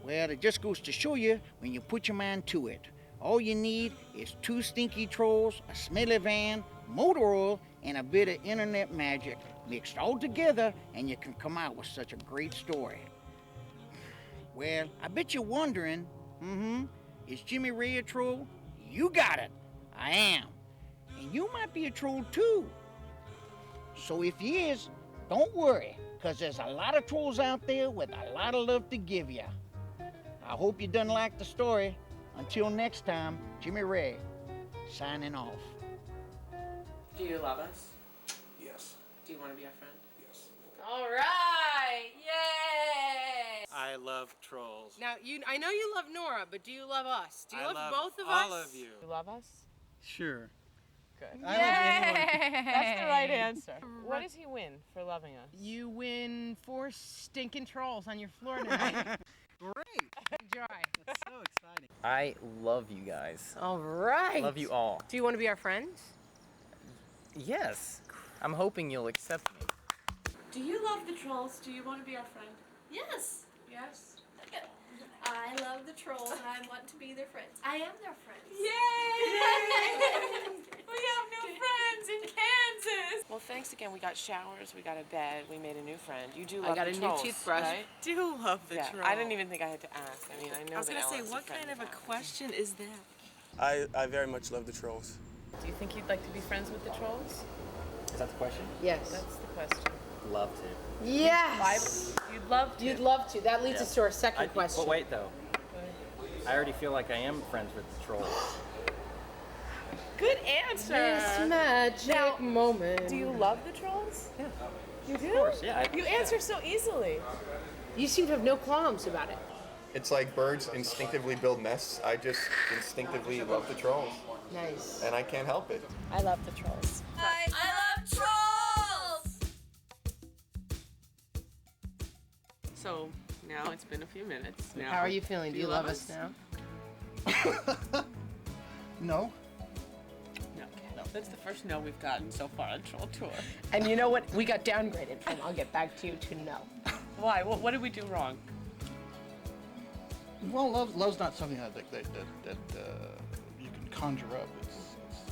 Well, it just goes to show you when you put your mind to it. All you need is 2 stinky trolls, a smelly van, motor oil, and a bit of internet magic mixed all together, and you can come out with such a great story. Well, I bet you're wondering, Is Jimmy Ray a troll? You got it. I am. And you might be a troll too. So if he is, don't worry, because there's a lot of trolls out there with a lot of love to give you. I hope you done like the story. Until next time, Jimmy Ray, signing off. Do you love us? Yes. Do you want to be our friend? Yes. All right! Yay! I love trolls. Now, I know you love Norah, but do you love us? Do you I love both of all us? of you. You love us? Sure. Good. I love anyone. That's the right answer. What does he win for loving us? You win 4 stinking trolls on your floor tonight. Great. Enjoy. That's so exciting. I love you guys. All right. Love you all. Do you want to be our friends? Yes. I'm hoping you'll accept me. Do you love the trolls? Do you want to be our friend? Yes. Yes. I love the trolls and I want to be their friends. I am their friends. Yay! We have new friends in Kansas. Well, thanks again. We got showers, we got a bed, we made a new friend. You do love I got the a trolls, new toothbrush. right? Do love the Yeah, trolls. I didn't even think I had to ask. I mean, I know I was that gonna say, Ellen's what friend kind of a ours. question is that? I very much love the trolls. Do you think you'd like to be friends with the trolls? Is that the question? Yes. That's the question. Love to. Yes. You'd love to. You'd love to. That leads Yeah. us to our second But question. wait, though. I already feel like I am friends with the trolls. Good answer. This magic moment. Do you love the trolls? Yeah. You do? Of course, yeah. You answer so easily. You seem to have no qualms about it. It's like birds instinctively build nests. I just instinctively love the trolls. Nice. And I can't help it. I love the trolls. I love trolls! So now it's been a few minutes. Now, How are you feeling? Do you love us now? No. No. That's the first no we've gotten so far on Troll Tour. And you know what? We got downgraded from I'll get back to you to no. Why? What did we do wrong? Well, love's not something that you can conjure up.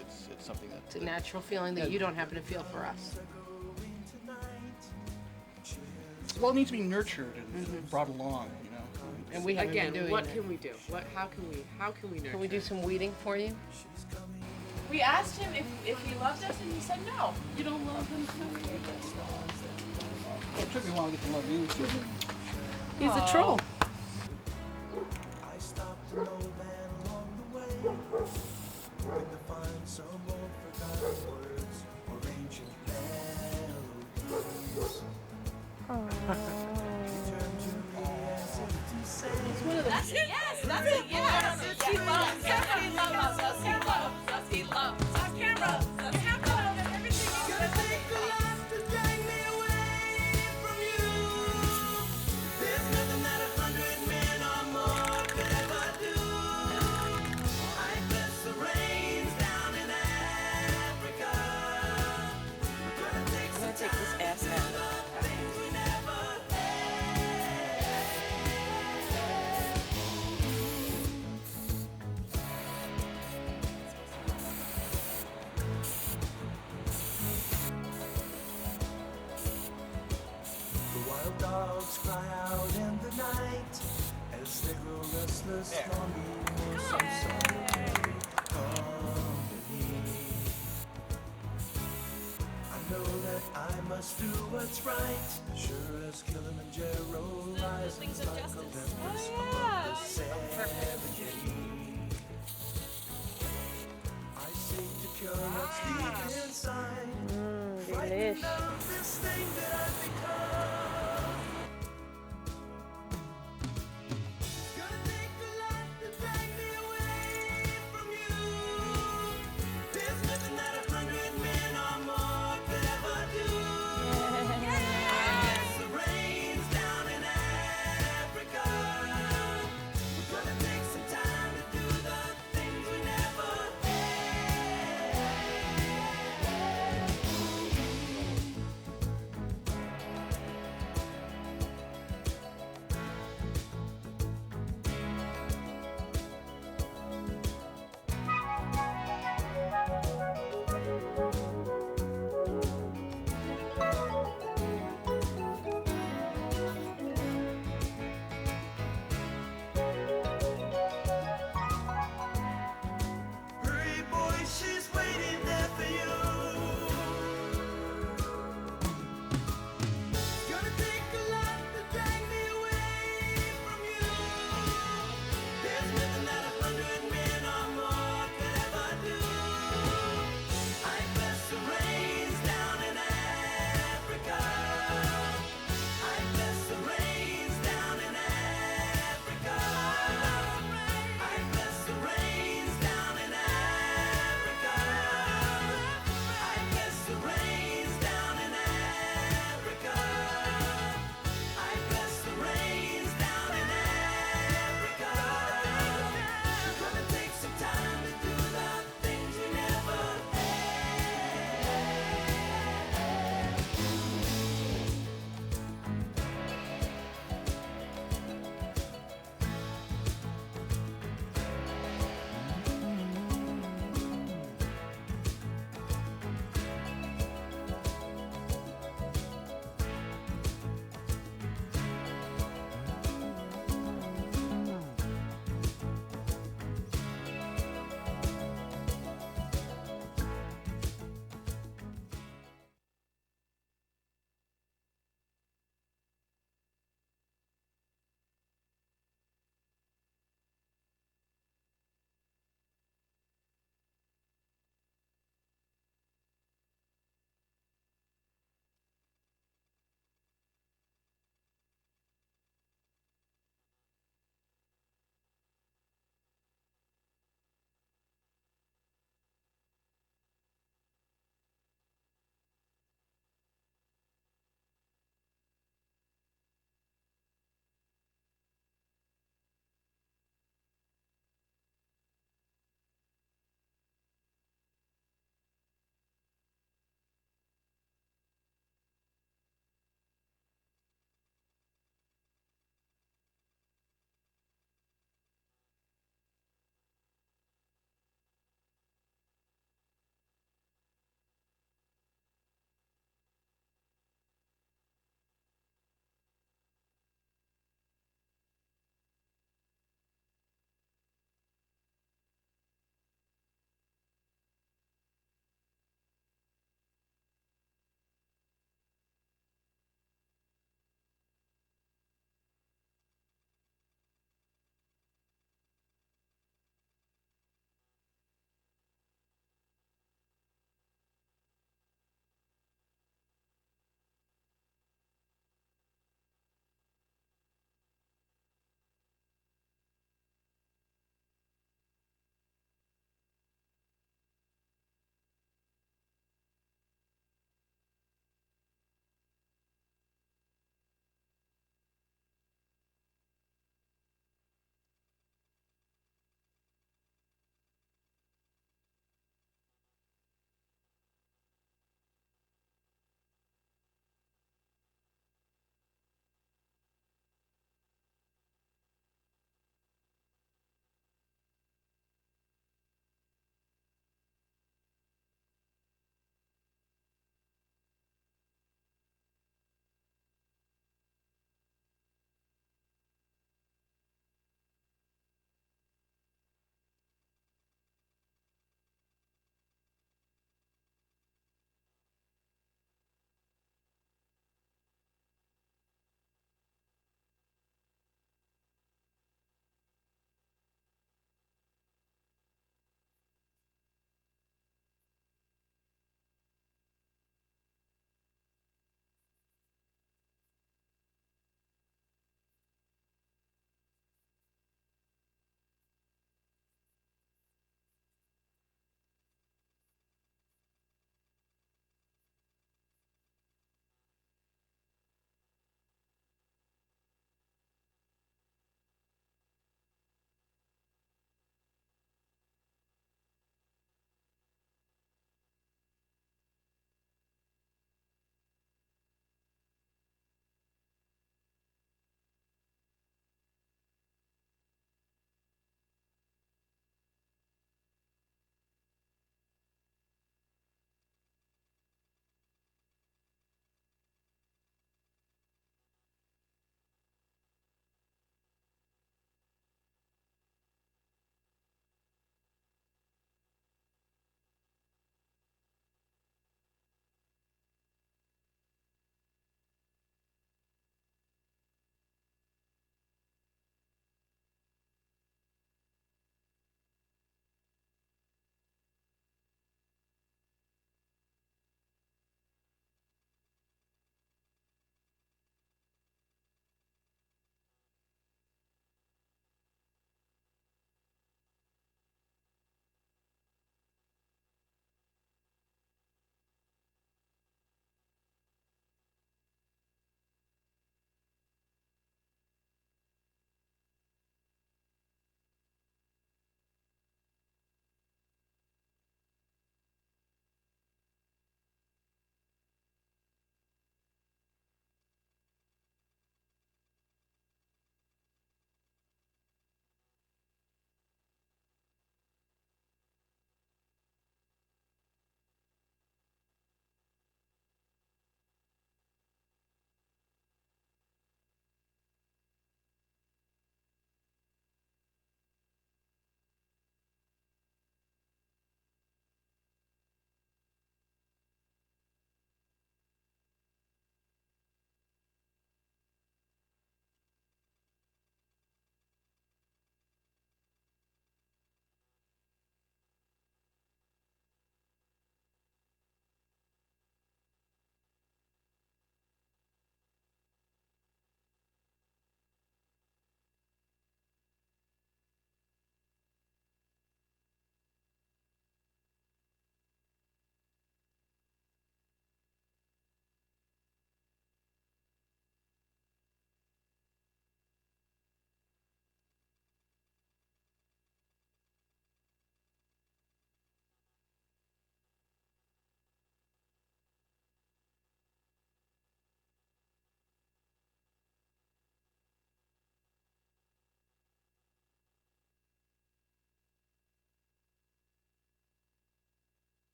It's something that. It's a natural feeling that you don't happen to feel for us. Well, it needs to be nurtured and brought along, you know. And we haven't Again, been doing what it. can we do? How can we nurture? Can we do some weeding for you? We asked him if he loved us, and he said no. You don't love them too? It took me a while to get to love you too. He's a troll. I stopped an old man along the way, hoping to find some old forgotten words or ancient melodies. He turned to me as if to say, That's a yes! That's a yes! He loves us! He loves us! He loves us! He loves us! He loves us! He loves us! Everything is gonna take a lot to drag me away from you. There's nothing that 100 men or more could ever do. I bless the rains down in Africa. We're gonna take some take this ass out. things we never The wild dogs cry out in the night as they grow restless, longing for some solitary company. I know that I must do what's right, sure as Kilimanjaro rises like Olympus above the savagery. I seek to cure what's deep inside, frightened of this thing that I've become.